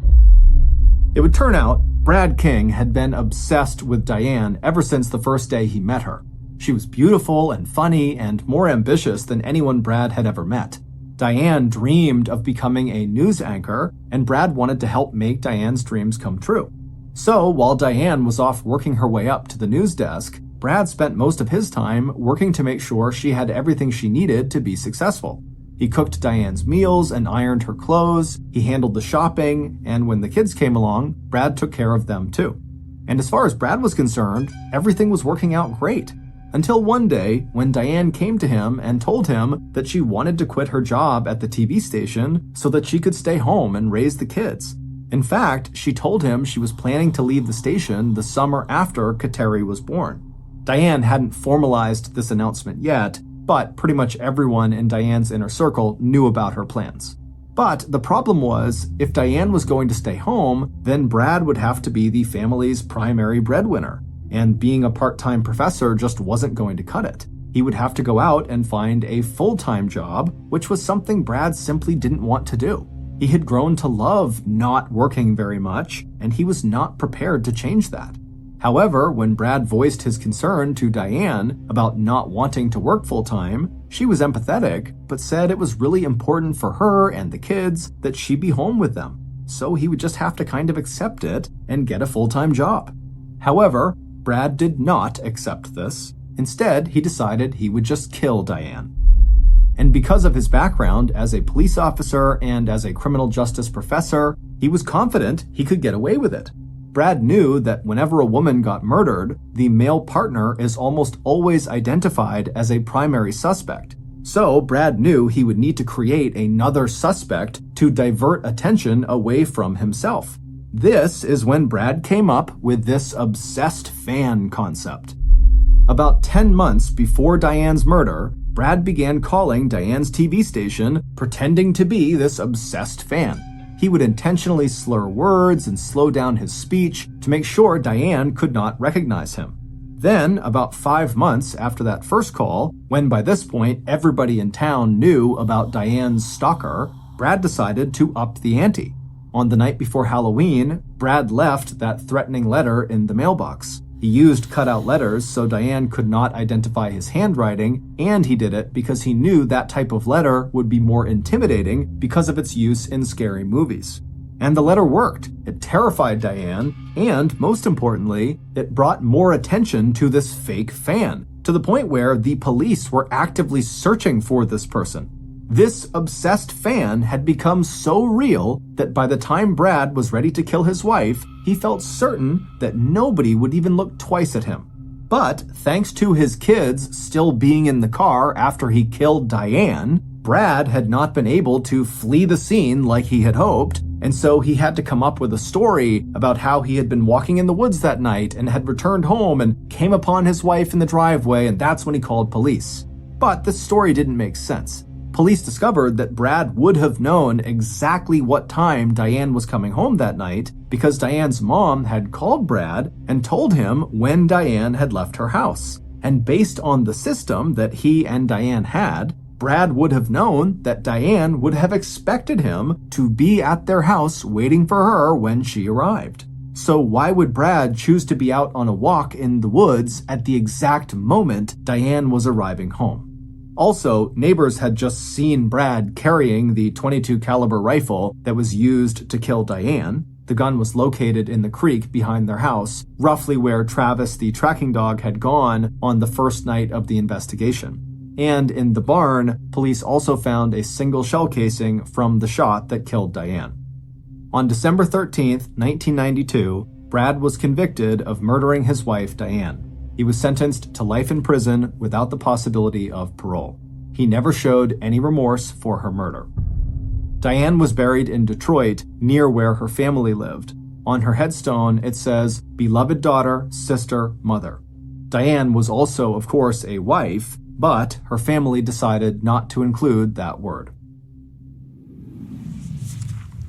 It would turn out Brad King had been obsessed with Diane ever since the first day he met her. She was beautiful and funny and more ambitious than anyone Brad had ever met. Diane dreamed of becoming a news anchor, and Brad wanted to help make Diane's dreams come true. So, while Diane was off working her way up to the news desk, Brad spent most of his time working to make sure she had everything she needed to be successful. He cooked Diane's meals and ironed her clothes, he handled the shopping, and when the kids came along, Brad took care of them too. And as far as Brad was concerned, everything was working out great. Until one day, when Diane came to him and told him that she wanted to quit her job at the TV station so that she could stay home and raise the kids. In fact, she told him she was planning to leave the station the summer after Kateri was born. Diane hadn't formalized this announcement yet, but pretty much everyone in Diane's inner circle knew about her plans. But the problem was, if Diane was going to stay home, then Brad would have to be the family's primary breadwinner, and being a part-time professor just wasn't going to cut it. He would have to go out and find a full-time job, which was something Brad simply didn't want to do. He had grown to love not working very much, and he was not prepared to change that. However, when Brad voiced his concern to Diane about not wanting to work full-time, she was empathetic, but said it was really important for her and the kids that she be home with them, so he would just have to kind of accept it and get a full-time job. However, Brad did not accept this. Instead, he decided he would just kill Diane. And because of his background as a police officer and as a criminal justice professor, he was confident he could get away with it. Brad knew that whenever a woman got murdered, the male partner is almost always identified as a primary suspect. So Brad knew he would need to create another suspect to divert attention away from himself. This is when Brad came up with this obsessed fan concept. About 10 months before Diane's murder, Brad began calling Diane's TV station, pretending to be this obsessed fan. He would intentionally slur words and slow down his speech to make sure Diane could not recognize him. Then, about 5 months after that first call, when by this point everybody in town knew about Diane's stalker, Brad decided to up the ante. On the night before Halloween, Brad left that threatening letter in the mailbox. He used cutout letters so Diane could not identify his handwriting, and he did it because he knew that type of letter would be more intimidating because of its use in scary movies. And the letter worked. It terrified Diane, and most importantly, it brought more attention to this fake fan, to the point where the police were actively searching for this person. This obsessed fan had become so real that by the time Brad was ready to kill his wife, he felt certain that nobody would even look twice at him. But thanks to his kids still being in the car after he killed Diane, Brad had not been able to flee the scene like he had hoped, and so he had to come up with a story about how he had been walking in the woods that night and had returned home and came upon his wife in the driveway, and that's when he called police. But this story didn't make sense. Police discovered that Brad would have known exactly what time Diane was coming home that night because Diane's mom had called Brad and told him when Diane had left her house. And based on the system that he and Diane had, Brad would have known that Diane would have expected him to be at their house waiting for her when she arrived. So why would Brad choose to be out on a walk in the woods at the exact moment Diane was arriving home? Also, neighbors had just seen Brad carrying the .22 caliber rifle that was used to kill Diane. The gun was located in the creek behind their house, roughly where Travis the tracking dog had gone on the first night of the investigation. And in the barn, police also found a single shell casing from the shot that killed Diane. On December 13th, 1992, Brad was convicted of murdering his wife, Diane. He was sentenced to life in prison without the possibility of parole. He never showed any remorse for her murder. Diane was buried in Detroit, near where her family lived. On her headstone, it says, "Beloved daughter, sister, mother." Diane was also, of course, a wife, but her family decided not to include that word.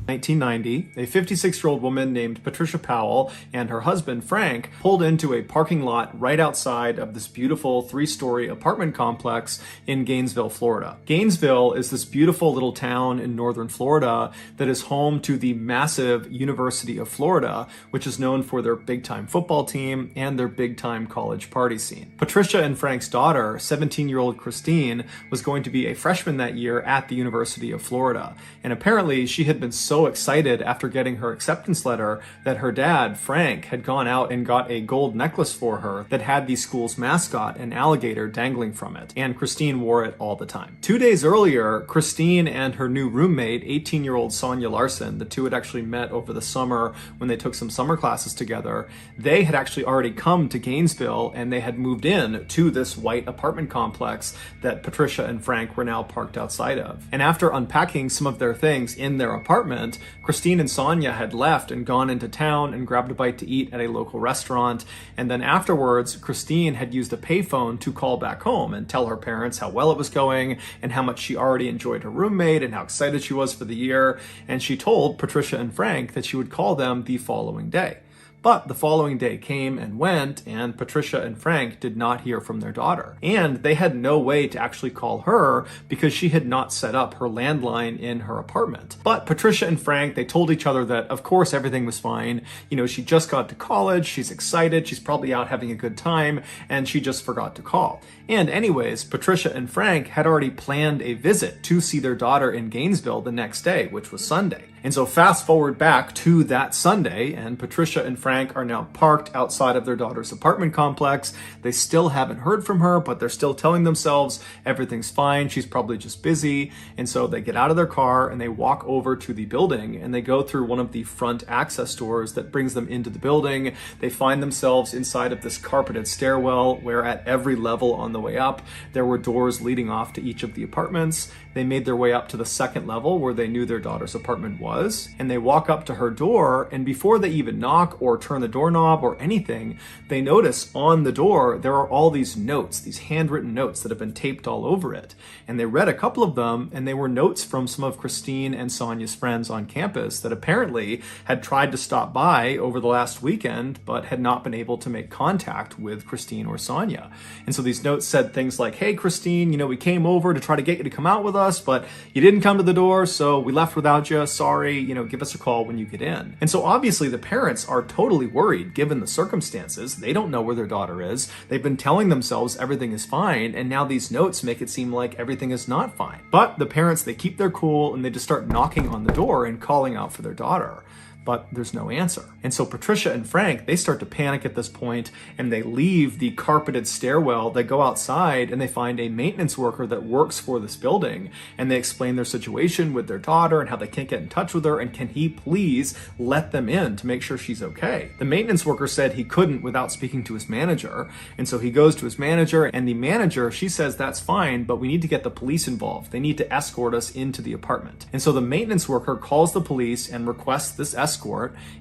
1990, a 56-year-old woman named Patricia Powell and her husband, Frank, pulled into a parking lot right outside of this beautiful 3-story apartment complex in Gainesville, Florida. Gainesville is this beautiful little town in northern Florida that is home to the massive University of Florida, which is known for their big-time football team and their big-time college party scene. Patricia and Frank's daughter, 17-year-old Christine, was going to be a freshman that year at the University of Florida, and apparently she had been so excited after getting her acceptance letter that her dad, Frank, had gone out and got a gold necklace for her that had the school's mascot, an alligator, dangling from it, and Christine wore it all the time. 2 days earlier, Christine and her new roommate, 18-year-old Sonia Larson, the two had actually met over the summer when they took some summer classes together. They had actually already come to Gainesville and they had moved in to this white apartment complex that Patricia and Frank were now parked outside of. And after unpacking some of their things in their apartment, Christine and Sonia had left and gone into town and grabbed a bite to eat at a local restaurant, and then afterwards, Christine had used a payphone to call back home and tell her parents how well it was going and how much she already enjoyed her roommate and how excited she was for the year, and she told Patricia and Frank that she would call them the following day. But the following day came and went, and Patricia and Frank did not hear from their daughter. And they had no way to actually call her because she had not set up her landline in her apartment. But Patricia and Frank, they told each other that, of course, everything was fine. You know, she just got to college, she's excited, she's probably out having a good time, and she just forgot to call. And anyways, Patricia and Frank had already planned a visit to see their daughter in Gainesville the next day, which was Sunday. And so fast forward back to that Sunday, and Patricia and Frank are now parked outside of their daughter's apartment complex. They still haven't heard from her, but they're still telling themselves everything's fine, she's probably just busy. And so they get out of their car and they walk over to the building and they go through one of the front access doors that brings them into the building. They find themselves inside of this carpeted stairwell where at every level on the way up, there were doors leading off to each of the apartments. They made their way up to the second level where they knew their daughter's apartment was, and they walk up to her door, and before they even knock or turn the doorknob or anything, they notice on the door there are all these notes, these handwritten notes that have been taped all over it. And they read a couple of them, and they were notes from some of Christine and Sonia's friends on campus that apparently had tried to stop by over the last weekend, but had not been able to make contact with Christine or Sonia. And so these notes said things like, "Hey Christine, you know, we came over to try to get you to come out with us, but you didn't come to the door, so we left without you. Sorry. sorry, give us a call when you get in. And so obviously the parents are totally worried given the circumstances. They don't know where their daughter is. They've been telling themselves everything is fine, and now these notes make it seem like everything is not fine. But the parents, they keep their cool and they just start knocking on the door and calling out for their daughter. But there's no answer. And so Patricia and Frank, they start to panic at this point, and they leave the carpeted stairwell. They go outside and they find a maintenance worker that works for this building, and they explain their situation with their daughter and how they can't get in touch with her, and can he please let them in to make sure she's okay. The maintenance worker said he couldn't without speaking to his manager, and so he goes to his manager, and the manager, she says that's fine, but we need to get the police involved. They need to escort us into the apartment. And so the maintenance worker calls the police and requests this escort,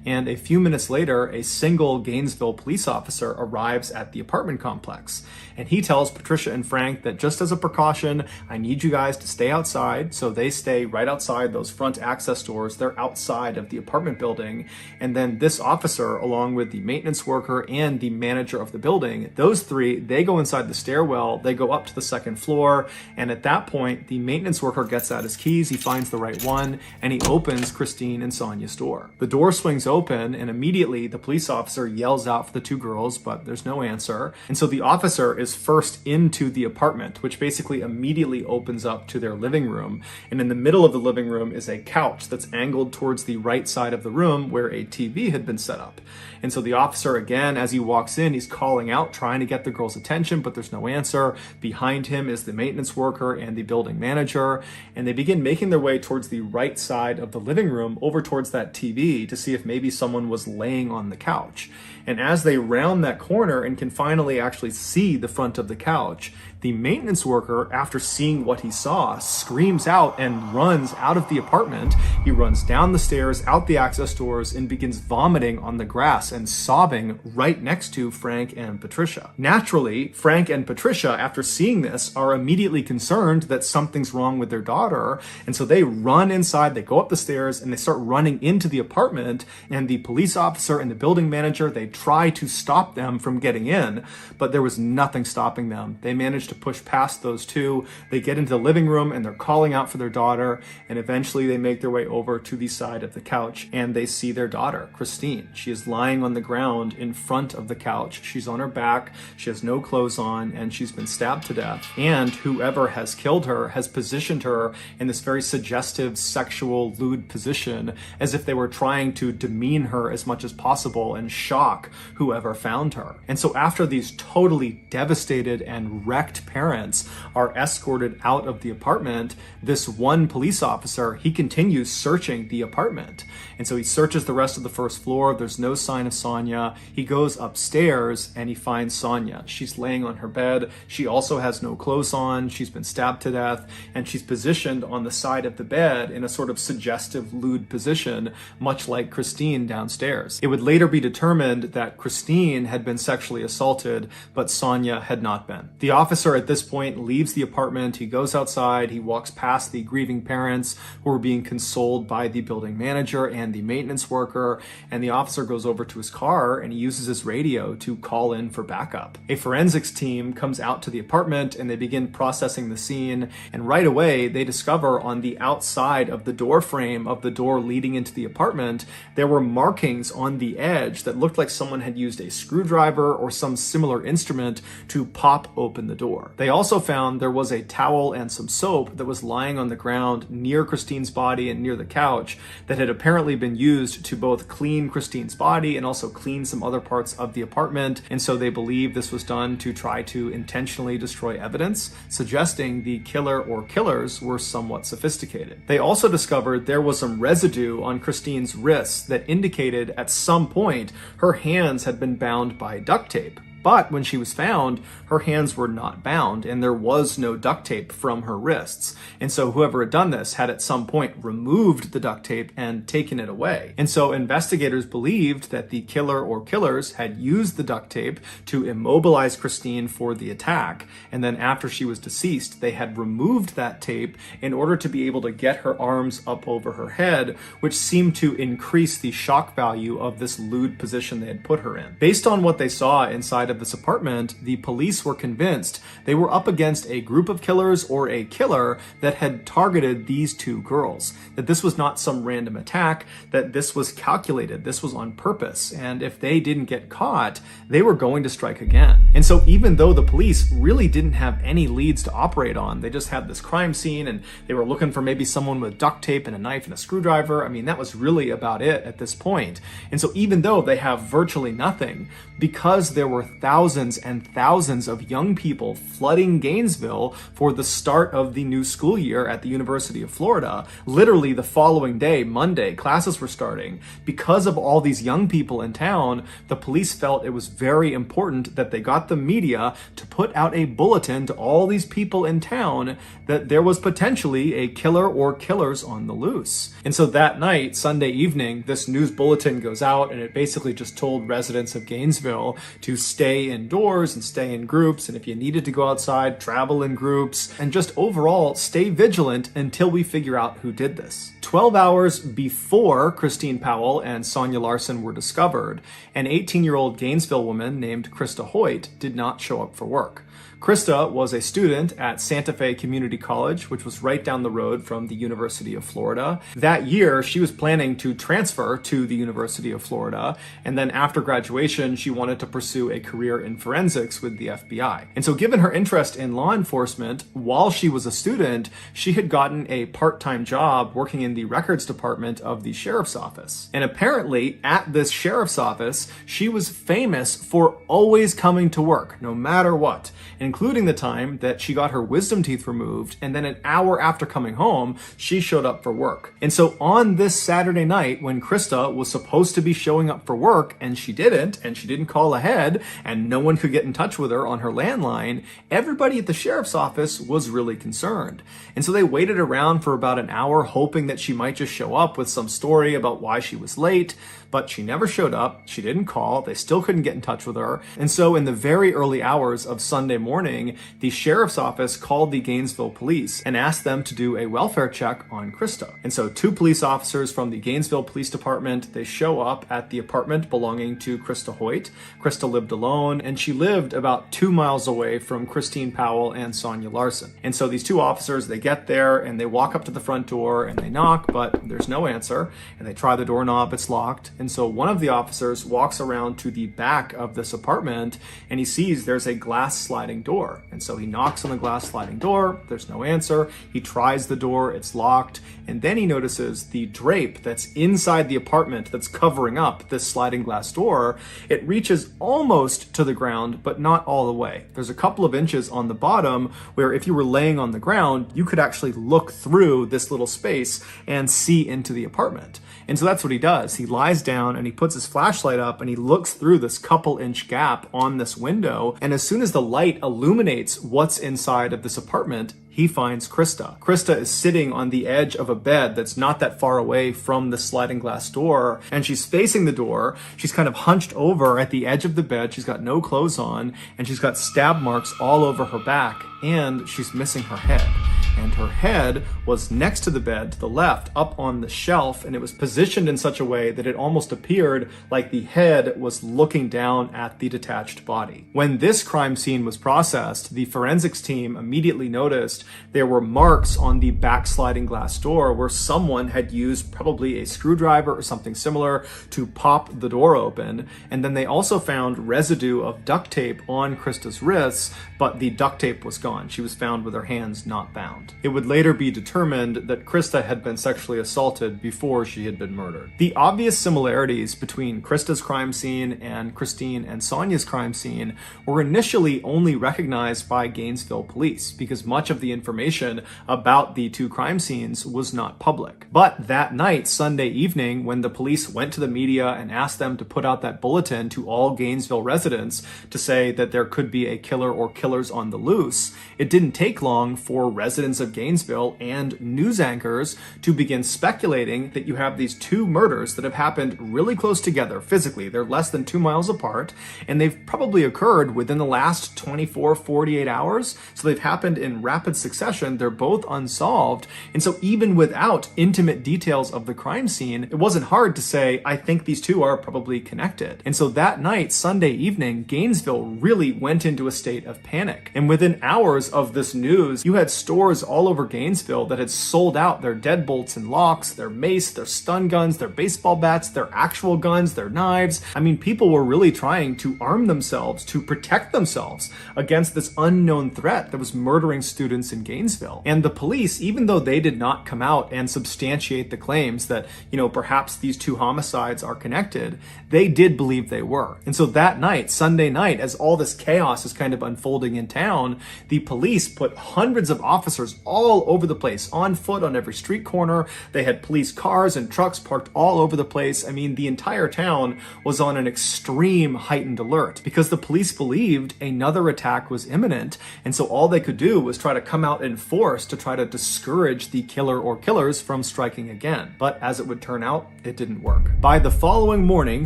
and a few minutes later, a single Gainesville police officer arrives at the apartment complex. And he tells Patricia and Frank that just as a precaution, I need you guys to stay outside. So they stay right outside those front access doors. They're outside of the apartment building. And then this officer, along with the maintenance worker and the manager of the building, those three, they go inside the stairwell, they go up to the second floor. And at that point, the maintenance worker gets out his keys, he finds the right one, and he opens Christine and Sonia's door. The door swings open, and immediately the police officer yells out for the two girls, but there's no answer. And so the officer is first into the apartment, which basically immediately opens up to their living room. And in the middle of the living room is a couch that's angled towards the right side of the room where a TV had been set up. And so the officer, again, as he walks in, he's calling out, trying to get the girl's attention, but there's no answer. Behind him is the maintenance worker and the building manager, and they begin making their way towards the right side of the living room, over towards that TV, to see if maybe someone was laying on the couch. And as they round that corner and can finally actually see the front of the couch, the maintenance worker, after seeing what he saw, screams out and runs out of the apartment. He runs down the stairs, out the access doors, and begins vomiting on the grass and sobbing right next to Frank and Patricia. Naturally, Frank and Patricia, after seeing this, are immediately concerned that something's wrong with their daughter. And so they run inside, they go up the stairs, and they start running into the apartment. And the police officer and the building manager, they try to stop them from getting in, but there was nothing stopping them. They managed to push past those two. They get into the living room and they're calling out for their daughter, and eventually they make their way over to the side of the couch and they see their daughter, Christine. She is lying on the ground in front of the couch. She's on her back, she has no clothes on, and she's been stabbed to death. And whoever has killed her has positioned her in this very suggestive, sexual, lewd position, as if they were trying to demean her as much as possible and shock whoever found her. And so after these totally devastated and wrecked parents are escorted out of the apartment, this one police officer, he continues searching the apartment. And so he searches the rest of the first floor. There's no sign of Sonia. He goes upstairs and he finds Sonia. She's laying on her bed. She also has no clothes on. She's been stabbed to death, and she's positioned on the side of the bed in a sort of suggestive, lewd position, much like Christine downstairs. It would later be determined that Christine had been sexually assaulted, but Sonia had not been. The officer at this point leaves the apartment. He goes outside. He walks past the grieving parents who are being consoled by the building manager and the maintenance worker, and the officer goes over to his car and he uses his radio to call in for backup. A forensics team comes out to the apartment and they begin processing the scene, and right away they discover on the outside of the door frame of the door leading into the apartment, there were markings on the edge that looked like someone had used a screwdriver or some similar instrument to pop open the door. They also found there was a towel and some soap that was lying on the ground near Christine's body and near the couch that had apparently been used to both clean Christine's body and also clean some other parts of the apartment. And so they believe this was done to try to intentionally destroy evidence, suggesting the killer or killers were somewhat sophisticated. They also discovered there was some residue on Christine's wrists that indicated at some point her hands had been bound by duct tape. But when she was found, her hands were not bound and there was no duct tape from her wrists. And so whoever had done this had at some point removed the duct tape and taken it away. And so investigators believed that the killer or killers had used the duct tape to immobilize Christine for the attack. And then after she was deceased, they had removed that tape in order to be able to get her arms up over her head, which seemed to increase the shock value of this lewd position they had put her in. Based on what they saw inside of of this apartment, the police were convinced they were up against a group of killers or a killer that had targeted these two girls. That this was not some random attack, that this was calculated, this was on purpose, and if they didn't get caught, they were going to strike again. And so even though the police really didn't have any leads to operate on, they just had this crime scene and they were looking for maybe someone with duct tape and a knife and a screwdriver. I mean, that was really about it at this point. And so even though they have virtually nothing, because there were thousands and thousands of young people flooding Gainesville for the start of the new school year at the University of Florida, literally the following day, Monday, classes were starting. Because of all these young people in town, the police felt it was very important that they got the media to put out a bulletin to all these people in town that there was potentially a killer or killers on the loose. And so that night, Sunday evening, this news bulletin goes out and it basically just told residents of Gainesville to stay indoors and stay in groups. And if you needed to go outside, travel in groups, and just overall stay vigilant until we figure out who did this. 12 hours before Christine Powell and Sonia Larson were discovered, an 18-year-old Gainesville woman named Krista Hoyt did not show up for work. Krista was a student at Santa Fe Community College, which was right down the road from the University of Florida. That year, she was planning to transfer to the University of Florida, and then after graduation, she wanted to pursue a career in forensics with the FBI. And so given her interest in law enforcement, while she was a student, she had gotten a part-time job working in the records department of the sheriff's office. And apparently, at this sheriff's office, she was famous for always coming to work, no matter what, including the time that she got her wisdom teeth removed, and then an hour after coming home, she showed up for work. And so on this Saturday night, when Krista was supposed to be showing up for work, and she didn't call ahead, and no one could get in touch with her on her landline, everybody at the sheriff's office was really concerned. And so they waited around for about an hour, hoping that she might just show up with some story about why she was late, but she never showed up. She didn't call. They still couldn't get in touch with her. And so in the very early hours of Sunday morning, the sheriff's office called the Gainesville police and asked them to do a welfare check on Krista. And so 2 police officers from the Gainesville Police Department, they show up at the apartment belonging to Krista Hoyt. Krista lived alone, and she lived about 2 miles away from Christine Powell and Sonia Larson. And so these 2 officers, they get there and they walk up to the front door and they knock, but there's no answer. And they try the doorknob, it's locked. And so one of the officers walks around to the back of this apartment and he sees there's a glass sliding door. And so he knocks on the glass sliding door, there's no answer. He tries the door, it's locked. And then he notices the drape that's inside the apartment that's covering up this sliding glass door. It reaches almost to the ground, but not all the way. There's a couple of inches on the bottom where if you were laying on the ground, you could actually look through this little space and see into the apartment. And so that's what he does. He lies down and he puts his flashlight up and he looks through this couple inch gap on this window. And as soon as the light illuminates what's inside of this apartment, he finds Krista. Krista is sitting on the edge of a bed that's not that far away from the sliding glass door, and she's facing the door. She's kind of hunched over at the edge of the bed. She's got no clothes on, and she's got stab marks all over her back, and she's missing her head. And her head was next to the bed to the left, up on the shelf, and it was positioned in such a way that it almost appeared like the head was looking down at the detached body. When this crime scene was processed, the forensics team immediately noticed there were marks on the backsliding glass door where someone had used probably a screwdriver or something similar to pop the door open. And then they also found residue of duct tape on Krista's wrists, but the duct tape was gone. She was found with her hands not bound. It would later be determined that Krista had been sexually assaulted before she had been murdered. The obvious similarities between Krista's crime scene and Christine and Sonia's crime scene were initially only recognized by Gainesville police because much of the information about the 2 crime scenes was not public. But that night, Sunday evening, when the police went to the media and asked them to put out that bulletin to all Gainesville residents to say that there could be a killer or killers on the loose, it didn't take long for residents citizens of Gainesville and news anchors to begin speculating that you have these two murders that have happened really close together physically. They're less than 2 miles apart, and they've probably occurred within the last 24, 48 hours. So they've happened in rapid succession. They're both unsolved. And so even without intimate details of the crime scene, it wasn't hard to say, I think these two are probably connected. And so that night, Sunday evening, Gainesville really went into a state of panic. And within hours of this news, you had stores all over Gainesville that had sold out their deadbolts and locks, their mace, their stun guns, their baseball bats, their actual guns, their knives. I mean, people were really trying to arm themselves to protect themselves against this unknown threat that was murdering students in Gainesville. And the police, even though they did not come out and substantiate the claims that, perhaps these two homicides are connected, they did believe they were. And so that night, Sunday night, as all this chaos is kind of unfolding in town, the police put hundreds of officers all over the place, on foot on every street corner. They had police cars and trucks parked all over the place. I mean, the entire town was on an extreme heightened alert because the police believed another attack was imminent. And so all they could do was try to come out in force to try to discourage the killer or killers from striking again. But as it would turn out, it didn't work. By the following morning,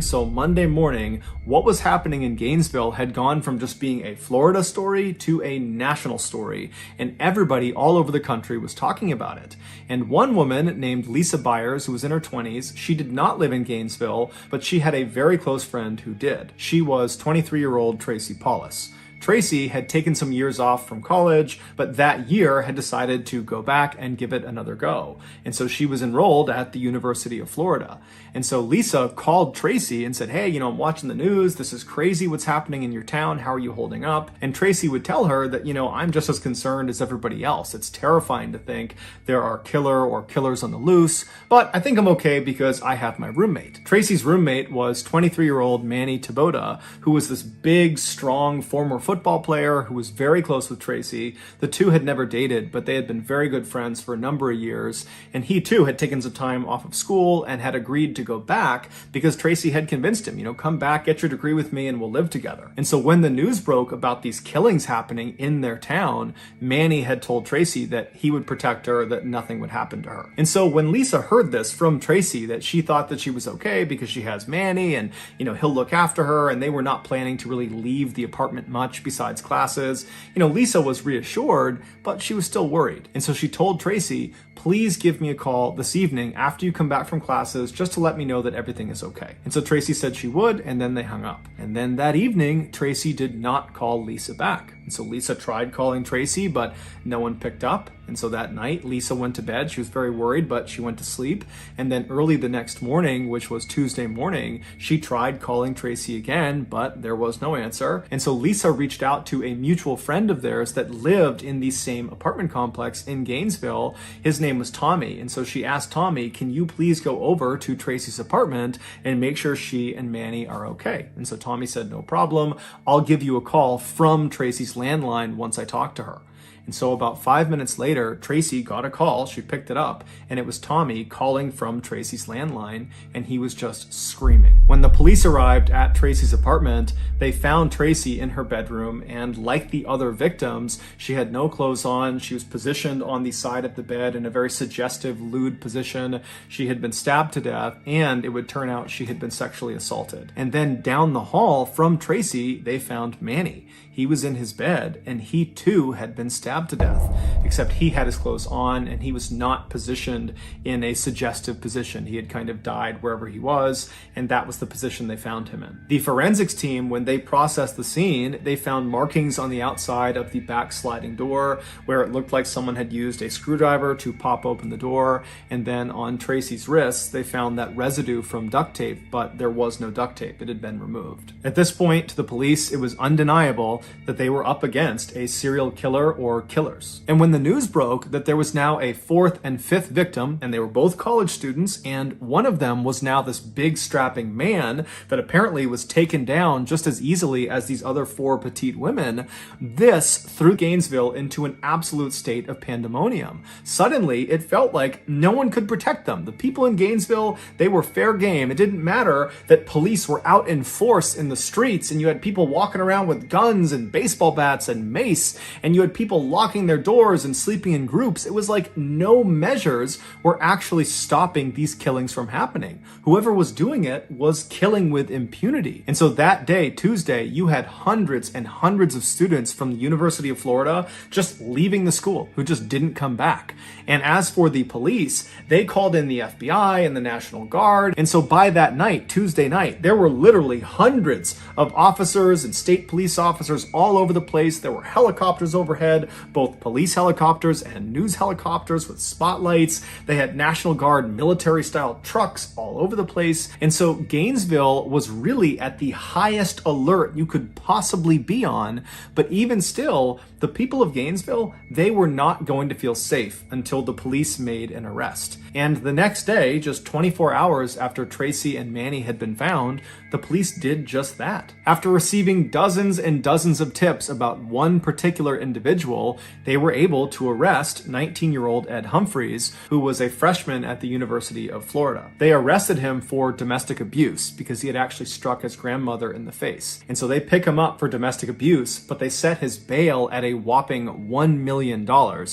so Monday morning, what was happening in Gainesville had gone from just being a Florida story to a national story, and everybody all over the country was talking about it. And one woman named Lisa Byers, who was in her 20s, she did not live in Gainesville, but she had a very close friend who did. She was 23-year-old Tracy Paulus. Tracy had taken some years off from college, but that year had decided to go back and give it another go. And so she was enrolled at the University of Florida. And so Lisa called Tracy and said, hey, I'm watching the news. This is crazy what's happening in your town. How are you holding up? And Tracy would tell her that, I'm just as concerned as everybody else. It's terrifying to think there are killer or killers on the loose, but I think I'm okay because I have my roommate. Tracy's roommate was 23-year-old Manny Taboda, who was this big, strong former football player who was very close with Tracy. The two had never dated, but they had been very good friends for a number of years. And he too had taken some time off of school and had agreed to go back because Tracy had convinced him, come back, get your degree with me, and we'll live together. And so when the news broke about these killings happening in their town, Manny had told Tracy that he would protect her, that nothing would happen to her. And so when Lisa heard this from Tracy, that she thought that she was okay because she has Manny and, he'll look after her, and they were not planning to really leave the apartment much besides classes, Lisa was reassured, but she was still worried. And so she told Tracy, please give me a call this evening after you come back from classes just to let me know that everything is okay. And so Tracy said she would, and then they hung up. And then that evening, Tracy did not call Lisa back. And so Lisa tried calling Tracy, but no one picked up. And so that night, Lisa went to bed. She was very worried, but she went to sleep. And then early the next morning, which was Tuesday morning, she tried calling Tracy again, but there was no answer. And so Lisa reached out to a mutual friend of theirs that lived in the same apartment complex in Gainesville. His name was Tommy. And so she asked Tommy, can you please go over to Tracy's apartment and make sure she and Manny are okay? And so Tommy said, no problem. I'll give you a call from Tracy's landline once I talk to her. And so about 5 minutes later, Tracy got a call. She picked it up, and it was Tommy calling from Tracy's landline, and he was just screaming. When the police arrived at Tracy's apartment, they found Tracy in her bedroom, and like the other victims, she had no clothes on. She was positioned on the side of the bed in a very suggestive, lewd position. She had been stabbed to death, and it would turn out she had been sexually assaulted. And then down the hall from Tracy, they found Manny. He was in his bed, and he too had been stabbed to death, except he had his clothes on and he was not positioned in a suggestive position. He had kind of died wherever he was, and that was the position they found him in. The forensics team, when they processed the scene, they found markings on the outside of the back sliding door where it looked like someone had used a screwdriver to pop open the door, and then on Tracy's wrists, they found that residue from duct tape, but there was no duct tape. It had been removed. At this point, to the police, it was undeniable that they were up against a serial killer or killers. And when the news broke that there was now a fourth and fifth victim, and they were both college students, and one of them was now this big strapping man that apparently was taken down just as easily as these other four petite women, this threw Gainesville into an absolute state of pandemonium. Suddenly, it felt like no one could protect them. The people in Gainesville, they were fair game. It didn't matter that police were out in force in the streets, and you had people walking around with guns and baseball bats and mace, and you had people locking their doors and sleeping in groups. It was like no measures were actually stopping these killings from happening. Whoever was doing it was killing with impunity. And so that day, Tuesday, you had hundreds and hundreds of students from the University of Florida just leaving the school who just didn't come back. And as for the police, they called in the FBI and the National Guard. And so by that night, Tuesday night, there were literally hundreds of officers and state police officers all over the place. There were helicopters overhead, both police helicopters and news helicopters with spotlights. They had National Guard military-style trucks all over the place. And so Gainesville was really at the highest alert you could possibly be on. But even still, the people of Gainesville, they were not going to feel safe until the police made an arrest. And the next day, just 24 hours after Tracy and Manny had been found, the police did just that. After receiving dozens and dozens of tips about one particular individual, they were able to arrest 19-year-old Ed Humphries, who was a freshman at the University of Florida. They arrested him for domestic abuse because he had actually struck his grandmother in the face. And so they pick him up for domestic abuse, but they set his bail at a whopping $1 million,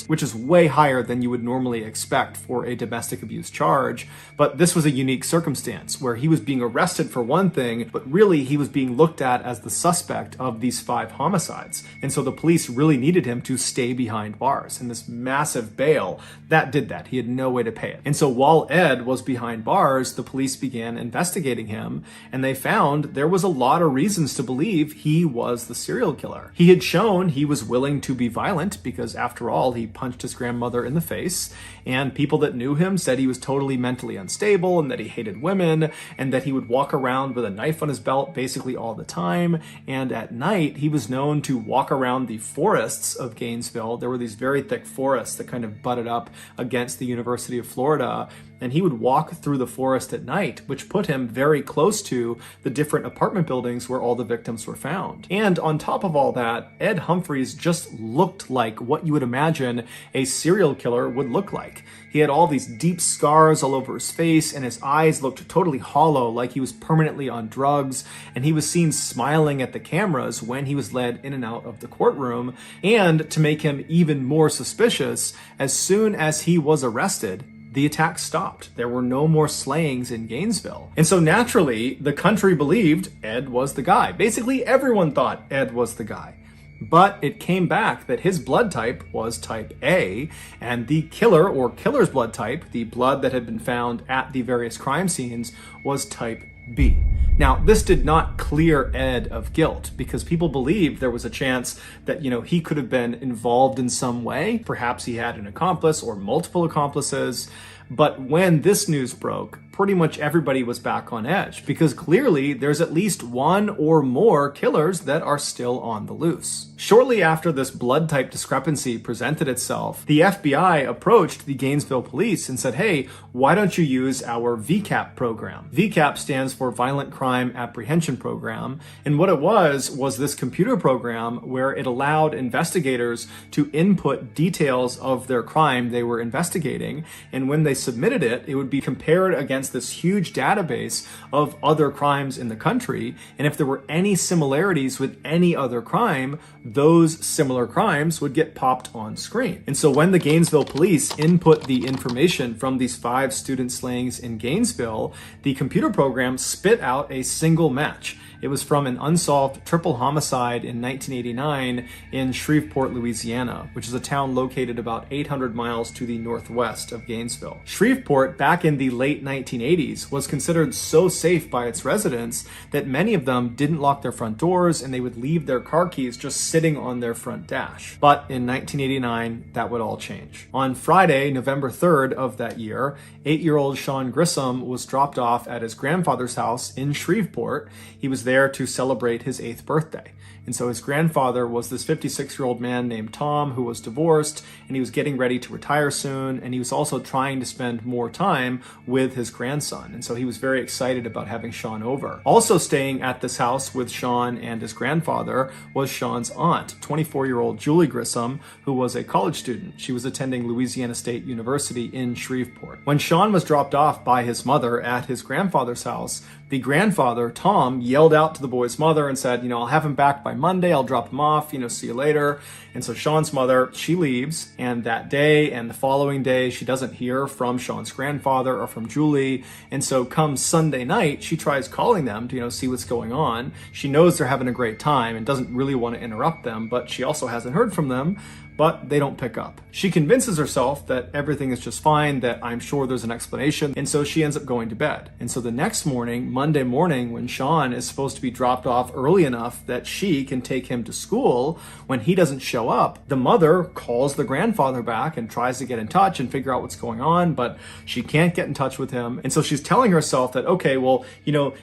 which is way higher than you would normally expect for a domestic abuse charge. But this was a unique circumstance where he was being arrested for one thing, but really he was being looked at as the suspect of these 5 homicides. And so the police really needed him to stay behind bars. And this massive bail, that did that. He had no way to pay it. And so while Ed was behind bars, the police began investigating him, and they found there was a lot of reasons to believe he was the serial killer. He had shown he was willing to be violent because, after all, he punched his grandmother in the face, and people that knew him said he was totally mentally unstable and that he hated women and that he would walk around with a knife on his belt basically all the time. And at night, he was known to walk around the forests of Gainesville. There were these very thick forests that kind of butted up against the University of Florida. And he would walk through the forest at night, which put him very close to the different apartment buildings where all the victims were found. And on top of all that, Ed Humphries just looked like what you would imagine a serial killer would look like. He had all these deep scars all over his face, and his eyes looked totally hollow, like he was permanently on drugs, and he was seen smiling at the cameras when he was led in and out of the courtroom. And to make him even more suspicious, as soon as he was arrested, the attack stopped. There were no more slayings in Gainesville. And so naturally, the country believed Ed was the guy. Basically, everyone thought Ed was the guy. But it came back that his blood type was type A, and the killer or killer's blood type, the blood that had been found at the various crime scenes, was type B. Now, this did not clear Ed of guilt because people believed there was a chance that, he could have been involved in some way. Perhaps he had an accomplice or multiple accomplices. But when this news broke, pretty much everybody was back on edge because clearly there's at least one or more killers that are still on the loose. Shortly after this blood type discrepancy presented itself, the FBI approached the Gainesville police and said, hey, why don't you use our VCAP program? VCAP stands for Violent Crime Apprehension Program. And what it was this computer program where it allowed investigators to input details of their crime they were investigating. And when they submitted it, it would be compared against this huge database of other crimes in the country. And if there were any similarities with any other crime, those similar crimes would get popped on screen. And so when the Gainesville police input the information from these 5 student slayings in Gainesville, the computer program spit out a single match. It was from an unsolved triple homicide in 1989 in Shreveport, Louisiana, which is a town located about 800 miles to the northwest of Gainesville. Shreveport, back in the late 1980s, was considered so safe by its residents that many of them didn't lock their front doors and they would leave their car keys just sitting on their front dash. But in 1989, that would all change. On Friday, November 3rd of that year, 8-year-old Sean Grissom was dropped off at his grandfather's house in Shreveport. He was there to celebrate his 8th birthday. And so his grandfather was this 56-year-old man named Tom who was divorced, and he was getting ready to retire soon, and he was also trying to spend more time with his grandson. And so he was very excited about having Sean over. Also staying at this house with Sean and his grandfather was Sean's aunt, 24-year-old Julie Grissom, who was a college student. She was attending Louisiana State University in Shreveport. When Sean was dropped off by his mother at his grandfather's house, the grandfather, Tom, yelled out to the boy's mother and said, I'll have him back by Monday. I'll drop him off, see you later. And so Sean's mother, she leaves, and that day and the following day, she doesn't hear from Sean's grandfather or from Julie. And so come Sunday night, she tries calling them to, see what's going on. She knows they're having a great time and doesn't really want to interrupt them, but she also hasn't heard from them. But they don't pick up. She convinces herself that everything is just fine, that I'm sure there's an explanation, and so she ends up going to bed. And so the next morning, Monday morning, when Sean is supposed to be dropped off early enough that she can take him to school, when he doesn't show up, the mother calls the grandfather back and tries to get in touch and figure out what's going on, but she can't get in touch with him. And so she's telling herself that, okay, well,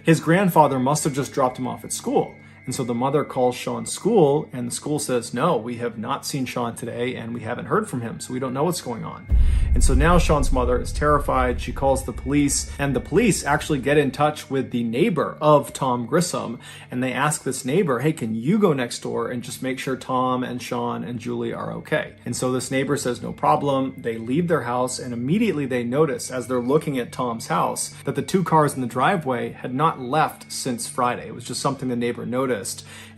his grandfather must have just dropped him off at school. And so the mother calls Sean's school, and the school says, no, we have not seen Sean today, and we haven't heard from him, so we don't know what's going on. And so now Sean's mother is terrified. She calls the police, and the police actually get in touch with the neighbor of Tom Grissom, and they ask this neighbor, hey, can you go next door and just make sure Tom and Sean and Julie are okay? And so this neighbor says, no problem. They leave their house, and immediately they notice, as they're looking at Tom's house, that the two cars in the driveway had not left since Friday. It was just something the neighbor noticed.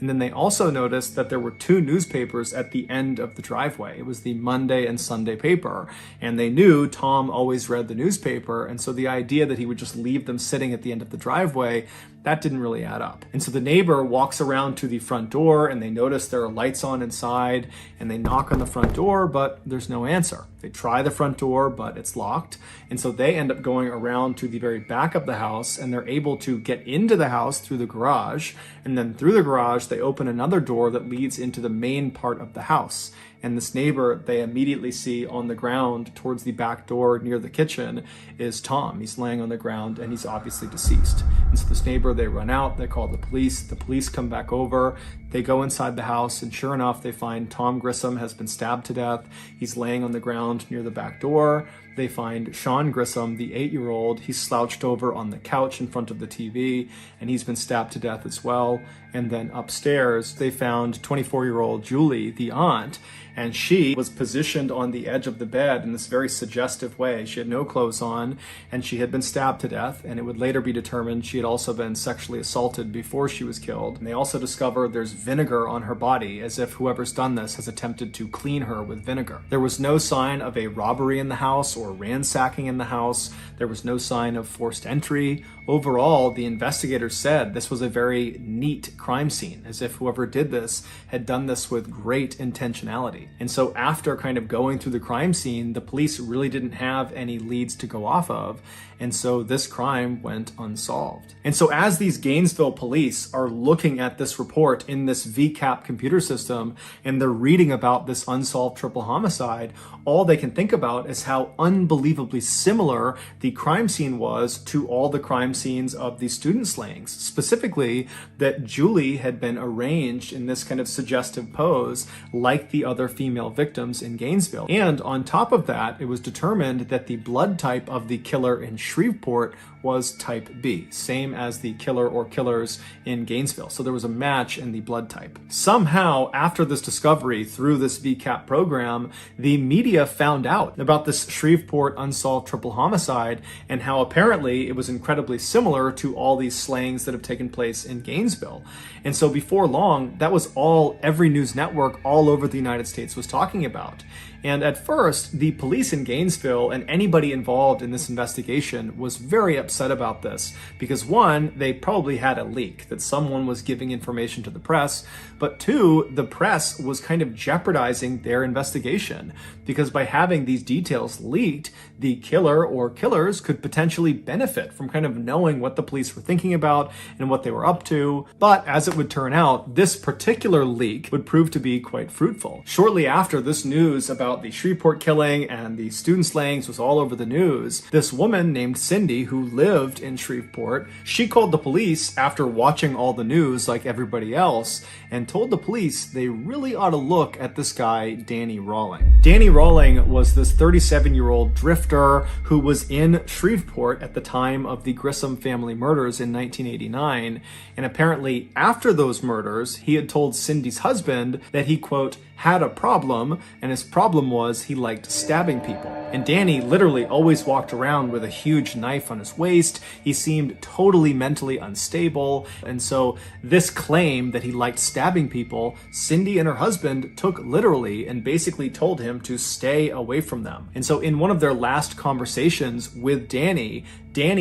And then they also noticed that there were two newspapers at the end of the driveway. It was the Monday and Sunday paper. And they knew Tom always read the newspaper. And so the idea that he would just leave them sitting at the end of the driveway, that didn't really add up. And so the neighbor walks around to the front door, and they notice there are lights on inside, and they knock on the front door, but there's no answer. They try the front door, but it's locked. And so they end up going around to the very back of the house, and they're able to get into the house through the garage. And then through the garage, they open another door that leads into the main part of the house. And this neighbor they immediately see on the ground towards the back door near the kitchen is Tom. He's laying on the ground, and he's obviously deceased. And so this neighbor, they run out, they call the police. The police come back over. They go inside the house, and sure enough, they find Tom Grissom has been stabbed to death. He's laying on the ground near the back door. They find Sean Grissom, the 8-year-old. He's slouched over on the couch in front of the TV, and he's been stabbed to death as well. And then upstairs, they found 24-year-old Julie, the aunt, and she was positioned on the edge of the bed in this very suggestive way. She had no clothes on, and she had been stabbed to death, and it would later be determined she had also been sexually assaulted before she was killed. And they also discovered there's vinegar on her body, as if whoever's done this has attempted to clean her with vinegar. There was no sign of a robbery in the house or ransacking in the house. There was no sign of forced entry. Overall, the investigators said this was a very neat crime scene, as if whoever did this had done this with great intentionality. And so after kind of going through the crime scene, the police really didn't have any leads to go off of. And so this crime went unsolved. And so as these Gainesville police are looking at this report in this VCAP computer system, and they're reading about this unsolved triple homicide, all they can think about is how unbelievably similar the crime scene was to all the crime scenes of the student slayings. Specifically, that Julie had been arranged in this kind of suggestive pose like the other female victims in Gainesville. And on top of that, it was determined that the blood type of the killer in Shreveport was type B, same as the killer or killers in Gainesville. So there was a match in the blood type. Somehow, after this discovery through this VCAP program, the media found out about this Shreveport unsolved triple homicide and how apparently it was incredibly similar to all these slayings that have taken place in Gainesville. And so before long, that was all every news network all over the United States was talking about. And at first, the police in Gainesville and anybody involved in this investigation was very upset about this because one, they probably had a leak that someone was giving information to the press, but two, the press was kind of jeopardizing their investigation because by having these details leaked, the killer or killers could potentially benefit from kind of knowing what the police were thinking about and what they were up to. But as it would turn out, this particular leak would prove to be quite fruitful. Shortly after this news about the Shreveport killing and the student slayings was all over the news, this woman named Cindy, who lived in Shreveport, she called the police after watching all the news like everybody else and told the police they really ought to look at this guy, Danny Rawling. Danny Rawling was this 37-year-old drifter who was in Shreveport at the time of the Grissom family murders in 1989, and apparently after those murders, he had told Cindy's husband that he, quote, had a problem, and his problem was he liked stabbing people. And Danny literally always walked around with a huge knife on his waist. He seemed totally mentally unstable. And so this claim that he liked stabbing people, Cindy and her husband took literally and basically told him to stay away from them. And so in one of their last conversations with Danny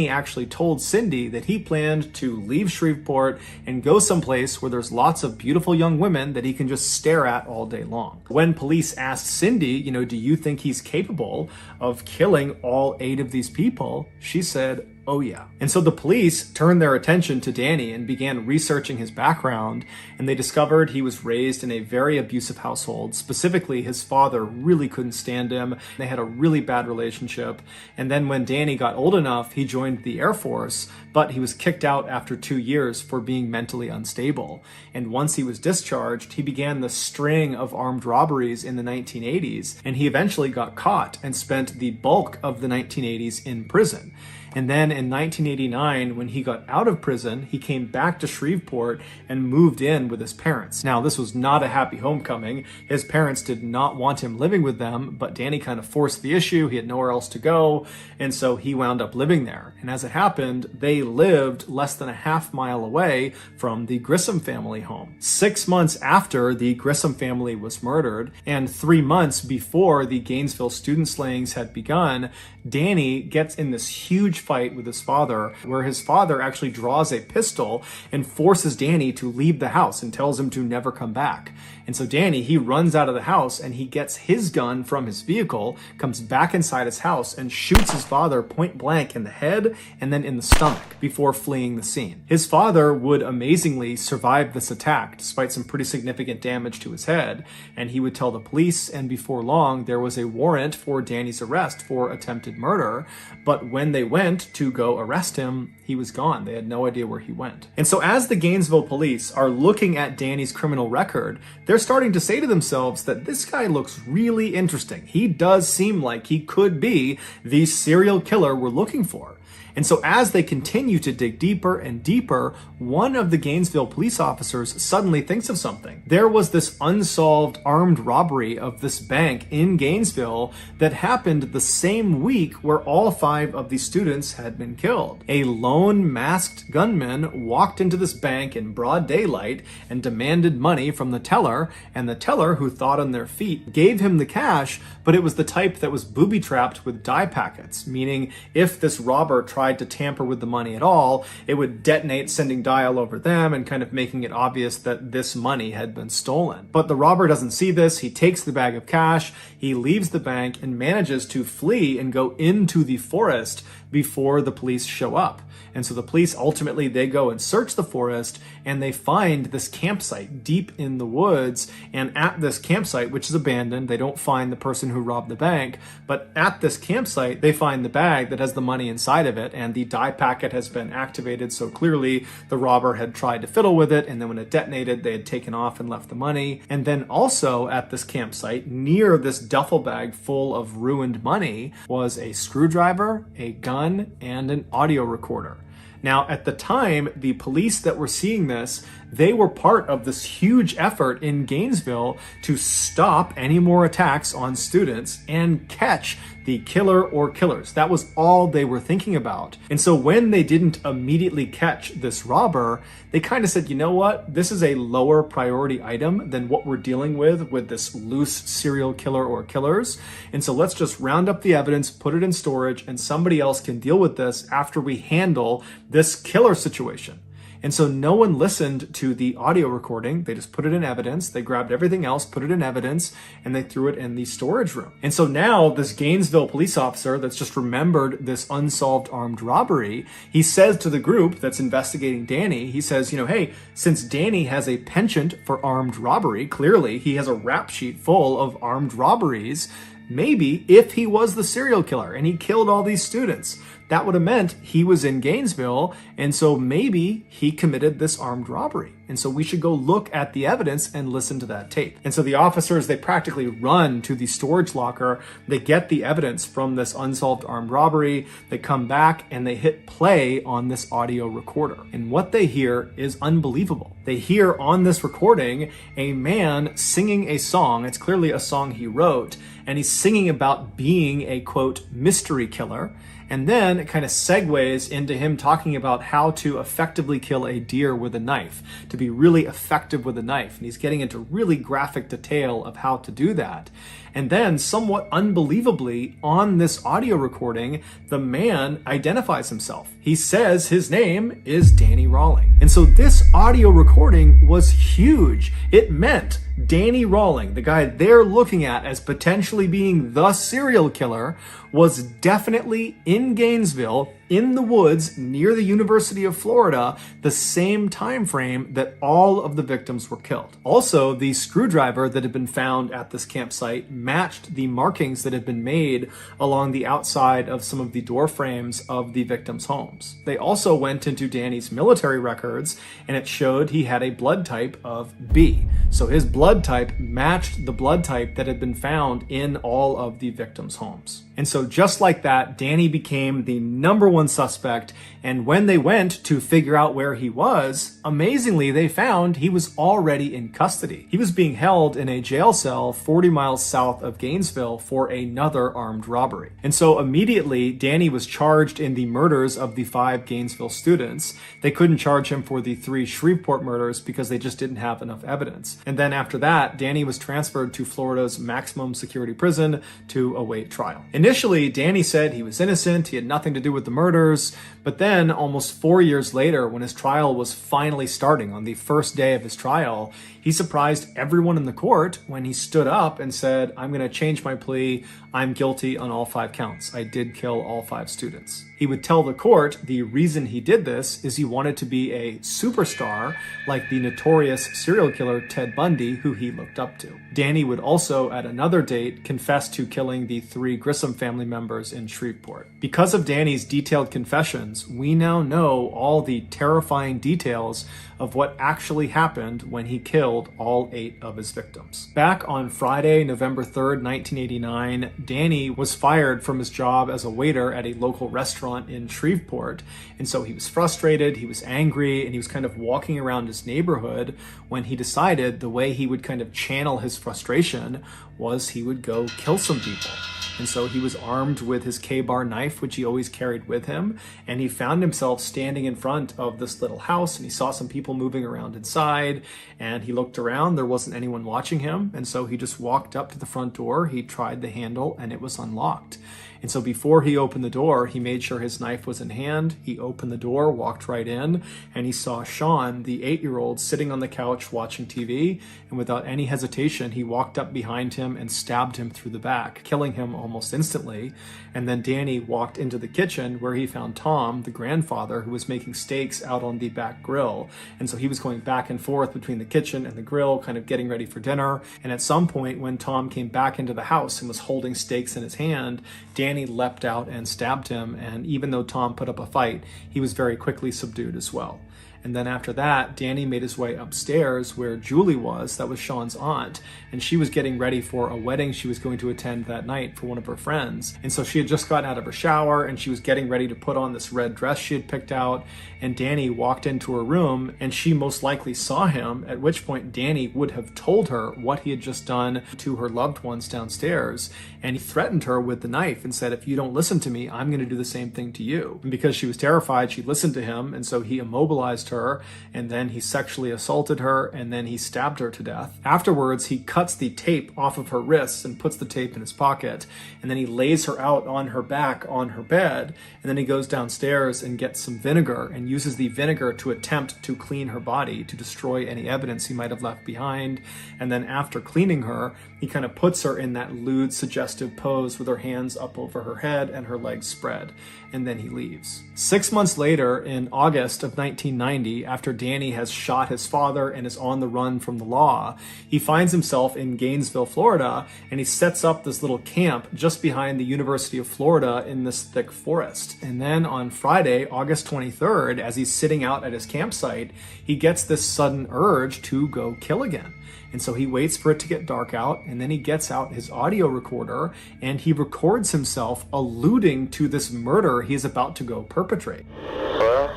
actually told Cindy that he planned to leave Shreveport and go someplace where there's lots of beautiful young women that he can just stare at all day long. When police asked Cindy, do you think he's capable of killing all 8 of these people? She said, oh yeah. And so the police turned their attention to Danny and began researching his background, and they discovered he was raised in a very abusive household. Specifically, his father really couldn't stand him. They had a really bad relationship. And then when Danny got old enough, he joined the Air Force, but he was kicked out after 2 years for being mentally unstable. And once he was discharged, he began the string of armed robberies in the 1980s, and he eventually got caught and spent the bulk of the 1980s in prison. And then in 1989, when he got out of prison, he came back to Shreveport and moved in with his parents. Now, this was not a happy homecoming. His parents did not want him living with them, but Danny kind of forced the issue. He had nowhere else to go, and so he wound up living there. And as it happened, they lived less than a half-mile away from the Grissom family home. 6 months after the Grissom family was murdered, and 3 months before the Gainesville student slayings had begun, Danny gets in this huge fight with his father, where his father actually draws a pistol and forces Danny to leave the house and tells him to never come back. And so Danny, he runs out of the house and he gets his gun from his vehicle, comes back inside his house and shoots his father point blank in the head and then in the stomach before fleeing the scene. His father would amazingly survive this attack despite some pretty significant damage to his head, and he would tell the police, and before long there was a warrant for Danny's arrest for attempted murder. But when they went to go arrest him, he was gone. They had no idea where he went. And so as the Gainesville police are looking at Danny's criminal record, they're starting to say to themselves that this guy looks really interesting. He does seem like he could be the serial killer we're looking for. And so as they continue to dig deeper and deeper, one of the Gainesville police officers suddenly thinks of something. There was this unsolved armed robbery of this bank in Gainesville that happened the same week where all 5 of the students had been killed. A lone masked gunman walked into this bank in broad daylight and demanded money from the teller, and the teller, who thought on their feet, gave him the cash, but it was the type that was booby-trapped with dye packets, meaning if this robber tried to tamper with the money at all, it would detonate, sending dye all over them and kind of making it obvious that this money had been stolen. But the robber doesn't see this. He takes the bag of cash, he leaves the bank and manages to flee and go into the forest before the police show up. And so the police ultimately, they go and search the forest and they find this campsite deep in the woods. And at this campsite, which is abandoned, they don't find the person who robbed the bank, but at this campsite, they find the bag that has the money inside of it, and the dye packet has been activated. So clearly the robber had tried to fiddle with it, and then when it detonated, they had taken off and left the money. And then also at this campsite, near this duffel bag full of ruined money, was a screwdriver, a gun, and an audio recorder. Now, at the time, the police that were seeing this, they were part of this huge effort in Gainesville to stop any more attacks on students and catch the killer or killers. That was all they were thinking about. And so when they didn't immediately catch this robber, they kind of said, you know what? This is a lower priority item than what we're dealing with this loose serial killer or killers. And so let's just round up the evidence, put it in storage, and somebody else can deal with this after we handle this killer situation. And so no one listened to the audio recording. They just put it in evidence. They grabbed everything else, put it in evidence, and they threw it in the storage room. And so now this Gainesville police officer that's just remembered this unsolved armed robbery, he says to the group that's investigating Danny, he says, hey, since Danny has a penchant for armed robbery, clearly he has a rap sheet full of armed robberies, maybe if he was the serial killer and he killed all these students, that would have meant he was in Gainesville, and so maybe he committed this armed robbery. And so we should go look at the evidence and listen to that tape. And so the officers, they practically run to the storage locker. They get the evidence from this unsolved armed robbery. They come back and they hit play on this audio recorder. And what they hear is unbelievable. They hear on this recording a man singing a song. It's clearly a song he wrote, and he's singing about being a, quote, mystery killer. And then it kind of segues into him talking about how to effectively kill a deer with a knife, to be really effective with a knife. And he's getting into really graphic detail of how to do that. And then, somewhat unbelievably, on this audio recording, the man identifies himself. He says his name is Danny Rawling. And so this audio recording was huge. It meant Danny Rawling, the guy they're looking at as potentially being the serial killer, was definitely in Gainesville, in the woods near the University of Florida, the same time frame that all of the victims were killed. Also, the screwdriver that had been found at this campsite matched the markings that had been made along the outside of some of the door frames of the victims' homes. They also went into Danny's military records, and it showed he had a blood type of B. So his blood type matched the blood type that had been found in all of the victims' homes. And so just like that, Danny became the number one suspect. And when they went to figure out where he was, amazingly, they found he was already in custody. He was being held in a jail cell 40 miles south of Gainesville for another armed robbery. And so immediately, Danny was charged in the murders of the 5 Gainesville students. They couldn't charge him for the 3 Shreveport murders because they just didn't have enough evidence. And then after that, Danny was transferred to Florida's maximum security prison to await trial. Initially, Danny said he was innocent, he had nothing to do with the murders, but then almost 4 years later, when his trial was finally starting on the first day of his trial, he surprised everyone in the court when he stood up and said, "I'm going to change my plea. I'm guilty on all 5 counts. I did kill all 5 students." He would tell the court the reason he did this is he wanted to be a superstar like the notorious serial killer Ted Bundy, who he looked up to. Danny would also, at another date, confess to killing the 3 Grissom family members in Shreveport. Because of Danny's detailed confessions, we now know all the terrifying details of what actually happened when he killed all 8 of his victims. Back on Friday, November 3rd, 1989, Danny was fired from his job as a waiter at a local restaurant in Shreveport. And so he was frustrated, he was angry, and he was kind of walking around his neighborhood when he decided the way he would kind of channel his frustration was he would go kill some people. And so he was armed with his K-bar knife, which he always carried with him, and he found himself standing in front of this little house, and he saw some people moving around inside, and he looked around. There wasn't anyone watching him, and so he just walked up to the front door. He tried the handle, and it was unlocked. And so before he opened the door, he made sure his knife was in hand. He opened the door, walked right in, and he saw Sean, the 8-year-old, sitting on the couch watching TV. And without any hesitation, he walked up behind him and stabbed him through the back, killing him almost instantly. And then Danny walked into the kitchen where he found Tom, the grandfather, who was making steaks out on the back grill. And so he was going back and forth between the kitchen and the grill, kind of getting ready for dinner. And at some point, when Tom came back into the house and was holding steaks in his hand, Danny leapt out and stabbed him, and even though Tom put up a fight, he was very quickly subdued as well. And then after that, Danny made his way upstairs where Julie was, that was Sean's aunt, and she was getting ready for a wedding she was going to attend that night for one of her friends. And so she had just gotten out of her shower and she was getting ready to put on this red dress she had picked out, and Danny walked into her room and she most likely saw him, at which point Danny would have told her what he had just done to her loved ones downstairs, and he threatened her with the knife and said, "If you don't listen to me, I'm going to do the same thing to you." And because she was terrified, she listened to him, and so he immobilized her, and then he sexually assaulted her, and then he stabbed her to death. Afterwards, he cuts the tape off of her wrists and puts the tape in his pocket, and then he lays her out on her back on her bed, and then he goes downstairs and gets some vinegar and uses the vinegar to attempt to clean her body, to destroy any evidence he might have left behind. And then after cleaning her, he kind of puts her in that lewd, suggestive pose with her hands up over her head and her legs spread, and then he leaves. 6 months later, in August of 1990, 1990, after Danny has shot his father and is on the run from the law, he finds himself in Gainesville, Florida, and he sets up this little camp just behind the University of Florida in this thick forest. And then on Friday, August 23rd, as he's sitting out at his campsite, he gets this sudden urge to go kill again. And so he waits for it to get dark out, and then he gets out his audio recorder and he records himself alluding to this murder he's about to go perpetrate. Well,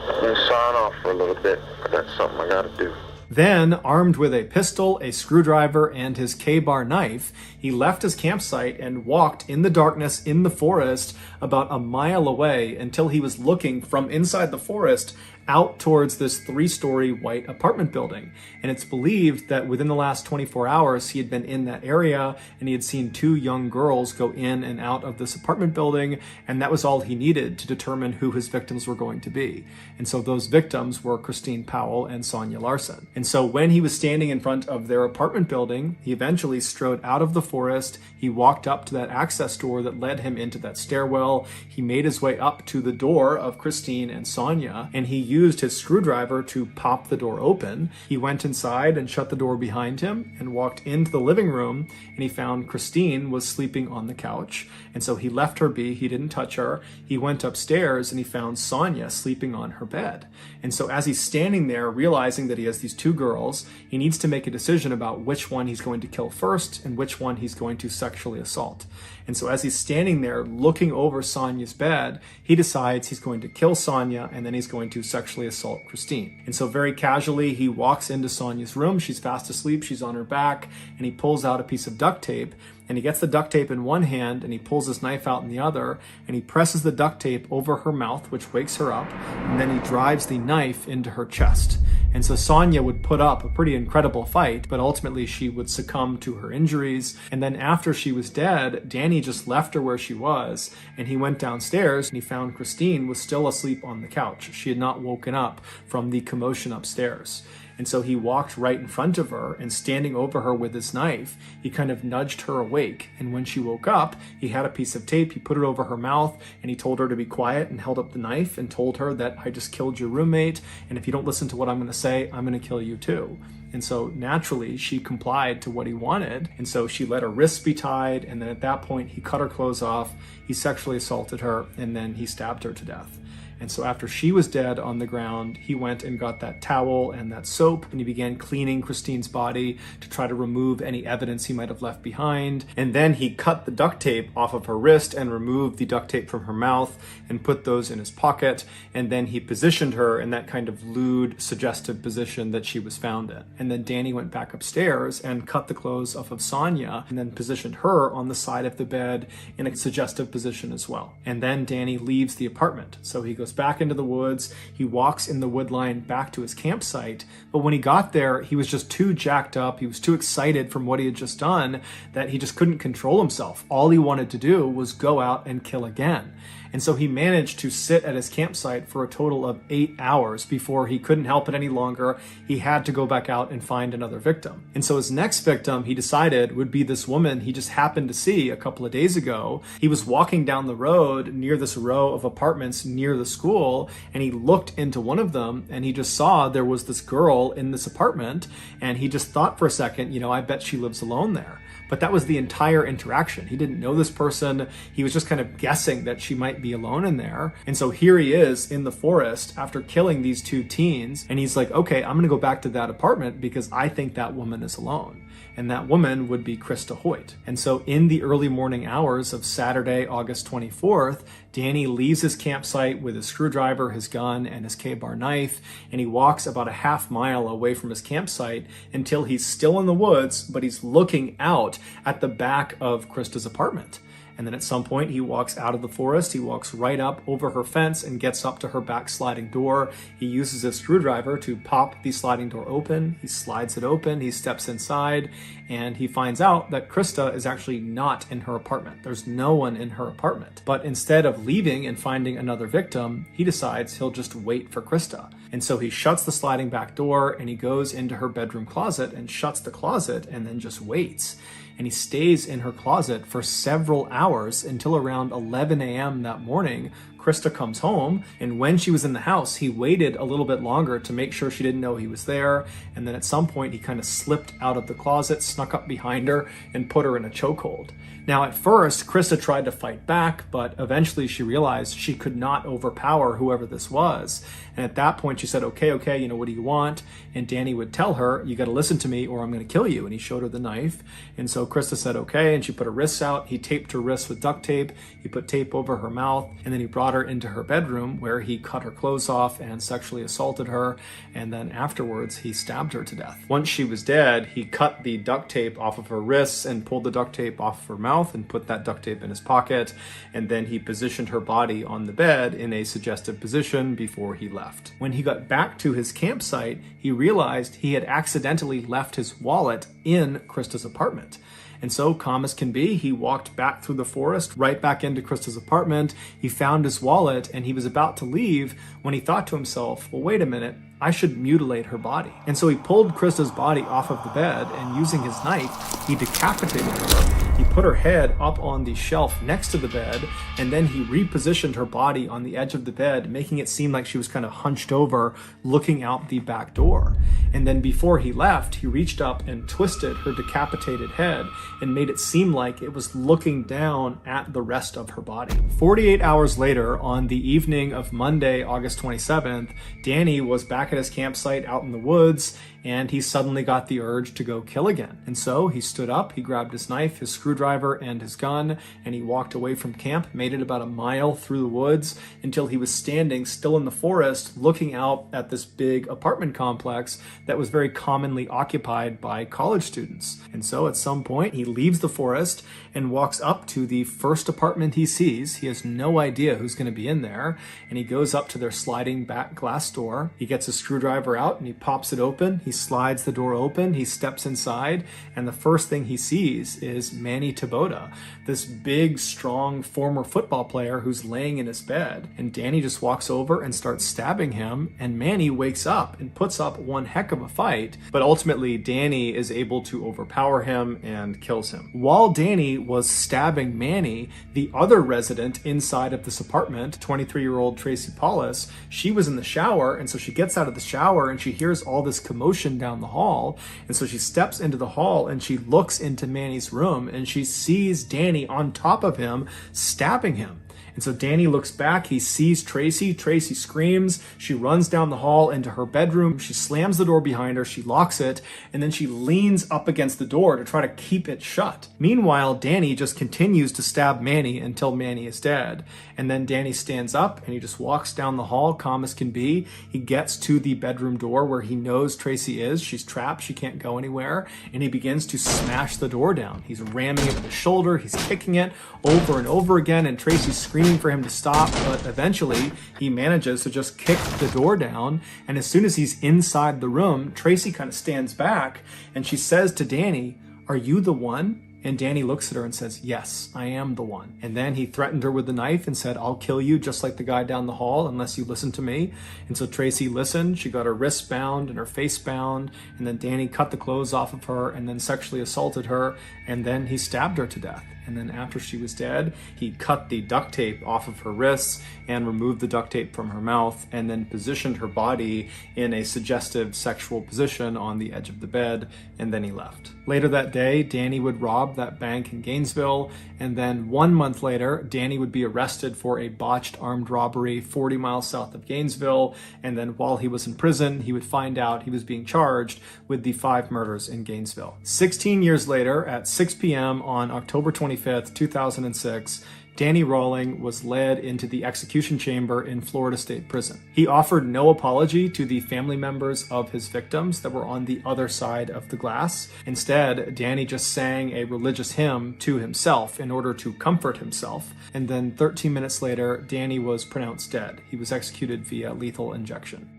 let me sign off for a little bit. I got something I gotta do. Then, armed with a pistol, a screwdriver, and his K-bar knife, he left his campsite and walked in the darkness in the forest about a mile away until he was looking from inside the forest out towards this 3-story white apartment building. And it's believed that within the last 24 hours, he had been in that area and he had seen 2 young girls go in and out of this apartment building, and that was all he needed to determine who his victims were going to be. And so those victims were Christine Powell and Sonia Larson. And so when he was standing in front of their apartment building, he eventually strode out of the forest. He walked up to that access door that led him into that stairwell. He made his way up to the door of Christine and Sonia, and he used his screwdriver to pop the door open. He went inside and shut the door behind him and walked into the living room, and he found Christine was sleeping on the couch. And so he left her be. He didn't touch her. He went upstairs and he found Sonia sleeping on her bed. And so as he's standing there, realizing that he has these 2 girls, he needs to make a decision about which one he's going to kill first and which one he's going to sexually assault. And so as he's standing there looking over Sonia's bed, he decides he's going to kill Sonia and then he's going to sexually assault Christine. And so very casually, he walks into Sonia's room. She's fast asleep. She's on her back, and he pulls out a piece of duct tape, and he gets the duct tape in one hand and he pulls his knife out in the other, and he presses the duct tape over her mouth, which wakes her up, and then he drives the knife into her chest. And so Sonia would put up a pretty incredible fight, but ultimately she would succumb to her injuries. And then after she was dead, Danny just left her where she was, and he went downstairs and he found Christine was still asleep on the couch. She had not woken up from the commotion upstairs. And so he walked right in front of her, and standing over her with his knife, he kind of nudged her awake. And when she woke up, he had a piece of tape, he put it over her mouth, and he told her to be quiet and held up the knife and told her that I just killed your roommate, and if you don't listen to what I'm going to say, I'm going to kill you too. And so naturally, she complied to what he wanted. And so she let her wrists be tied, and then at that point, he cut her clothes off, he sexually assaulted her, and then he stabbed her to death. And so after she was dead on the ground, he went and got that towel and that soap, and he began cleaning Christine's body to try to remove any evidence he might have left behind. And then he cut the duct tape off of her wrist and removed the duct tape from her mouth and put those in his pocket. And then he positioned her in that kind of lewd, suggestive position that she was found in. And then Danny went back upstairs and cut the clothes off of Sonia and then positioned her on the side of the bed in a suggestive position as well. And then Danny leaves the apartment. So he goes back into the woods. He walks in the wood line back to his campsite. But when he got there, he was just too jacked up. He was too excited from what he had just done that he just couldn't control himself. All he wanted to do was go out and kill again. And so he managed to sit at his campsite for a total of 8 hours before he couldn't help it any longer. He had to go back out and find another victim. And so his next victim, he decided, would be this woman he just happened to see a couple of days ago. He was walking down the road near this row of apartments near the school, and he looked into one of them, and he just saw there was this girl in this apartment, and he just thought for a second, I bet she lives alone there. But that was the entire interaction. He didn't know this person. He was just kind of guessing that she might be alone in there. And so here he is in the forest after killing these 2 teens. And he's like, okay, I'm going to go back to that apartment because I think that woman is alone. And that woman would be Krista Hoyt. And so in the early morning hours of Saturday, August 24th, Danny leaves his campsite with his screwdriver, his gun, and his K-bar knife, and he walks about a half mile away from his campsite until he's still in the woods, but he's looking out at the back of Krista's apartment. And then at some point, he walks out of the forest, he walks right up over her fence and gets up to her back sliding door. He uses a screwdriver to pop the sliding door open. He slides it open, he steps inside, and he finds out that Krista is actually not in her apartment. There's no one in her apartment. But instead of leaving and finding another victim, he decides he'll just wait for Krista. And so he shuts the sliding back door and he goes into her bedroom closet and shuts the closet and then just waits. And he stays in her closet for several hours until around 11 a.m. that morning, Krista comes home, and when she was in the house, he waited a little bit longer to make sure she didn't know he was there. And then at some point, he kind of slipped out of the closet, snuck up behind her, and put her in a chokehold. Now, at first, Krista tried to fight back, but eventually she realized she could not overpower whoever this was. And at that point, she said, okay, what do you want? And Danny would tell her, you got to listen to me or I'm going to kill you. And he showed her the knife. And so Krista said, okay. And she put her wrists out. He taped her wrists with duct tape. He put tape over her mouth. And then he brought her into her bedroom where he cut her clothes off and sexually assaulted her. And then afterwards, he stabbed her to death. Once she was dead, he cut the duct tape off of her wrists and pulled the duct tape off of her mouth and put that duct tape in his pocket. And then he positioned her body on the bed in a suggestive position before he left. When he got back to his campsite, he realized he had accidentally left his wallet in Krista's apartment. And so, calm as can be, he walked back through the forest, right back into Krista's apartment. He found his wallet and he was about to leave when he thought to himself, well, wait a minute, I should mutilate her body. And so he pulled Krista's body off of the bed and using his knife, he decapitated her. He put her head up on the shelf next to the bed, and then he repositioned her body on the edge of the bed, making it seem like she was kind of hunched over, looking out the back door. And then before he left, he reached up and twisted her decapitated head and made it seem like it was looking down at the rest of her body. 48 hours later, on the evening of Monday, August 27th, Danny was back at his campsite out in the woods, and he suddenly got the urge to go kill again. And so he stood up, he grabbed his knife, his screwdriver, and his gun, and he walked away from camp, made it about a mile through the woods until he was standing still in the forest, looking out at this big apartment complex that was very commonly occupied by college students. And so at some point, he leaves the forest and walks up to the first apartment he sees. He has no idea who's going to be in there, and he goes up to their sliding back glass door. He gets his screwdriver out and he pops it open. He slides the door open, he steps inside, and the first thing he sees is Manny Taboda, this big, strong former football player who's laying in his bed. And Danny just walks over and starts stabbing him, and Manny wakes up and puts up one heck of a fight, but ultimately Danny is able to overpower him and kills him. While Danny was stabbing Manny, the other resident inside of this apartment, 23-year-old Tracy Paulus, she was in the shower, and so she gets out of the shower and she hears all this commotion down the hall. And so she steps into the hall and she looks into Manny's room and she sees Danny on top of him, stabbing him. And so Danny looks back, he sees Tracy, Tracy screams, she runs down the hall into her bedroom, she slams the door behind her, she locks it, and then she leans up against the door to try to keep it shut. Meanwhile, Danny just continues to stab Manny until Manny is dead. And then Danny stands up and he just walks down the hall, calm as can be. He gets to the bedroom door where he knows Tracy is. She's trapped, she can't go anywhere, and he begins to smash the door down. He's ramming it with his shoulder, he's kicking it over and over again, and Tracy's screaming for him to stop, but eventually he manages to just kick the door down. And as soon as he's inside the room, Tracy kind of stands back and she says to Danny, "Are you the one?" And Danny looks at her and says, "Yes, I am the one." And then he threatened her with the knife and said, "I'll kill you just like the guy down the hall unless you listen to me." And so Tracy listened. She got her wrists bound and her face bound. And then Danny cut the clothes off of her and then sexually assaulted her. And then he stabbed her to death. And then after she was dead, he cut the duct tape off of her wrists and removed the duct tape from her mouth and then positioned her body in a suggestive sexual position on the edge of the bed, and then he left. Later that day, Danny would rob that bank in Gainesville, and then 1 month later, Danny would be arrested for a botched armed robbery 40 miles south of Gainesville, and then while he was in prison, he would find out he was being charged with the 5 murders in Gainesville. 16 years later, at 6 p.m. on October 25th, 2006, Danny Rawling was led into the execution chamber in Florida State Prison. He offered no apology to the family members of his victims that were on the other side of the glass. Instead, Danny just sang a religious hymn to himself in order to comfort himself. And then 13 minutes later, Danny was pronounced dead. He was executed via lethal injection.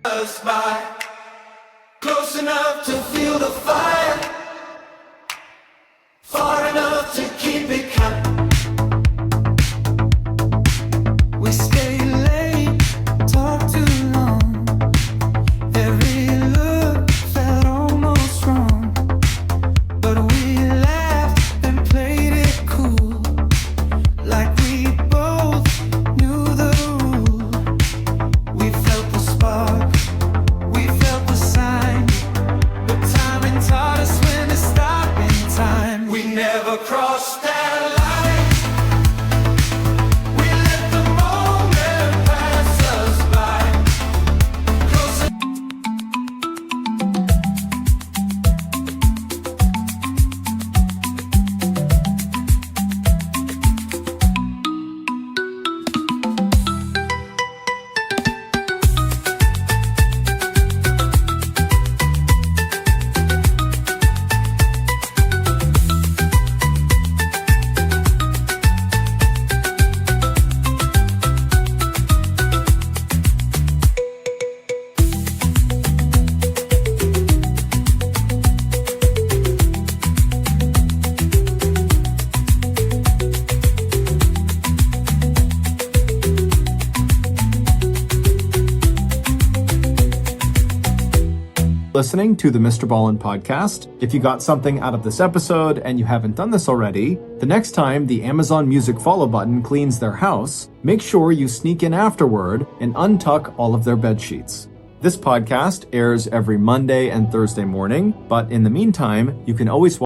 Close enough to feel the fire, far enough to keep it coming. We stay late, talk too long. Every look felt almost wrong, but we laughed and played it cool, like we both listening to the MrBallen podcast. If you got something out of this episode and you haven't done this already, the next time the Amazon Music follow button cleans their house, make sure you sneak in afterward and untuck all of their bed sheets. This podcast airs every Monday and Thursday morning, but in the meantime, you can always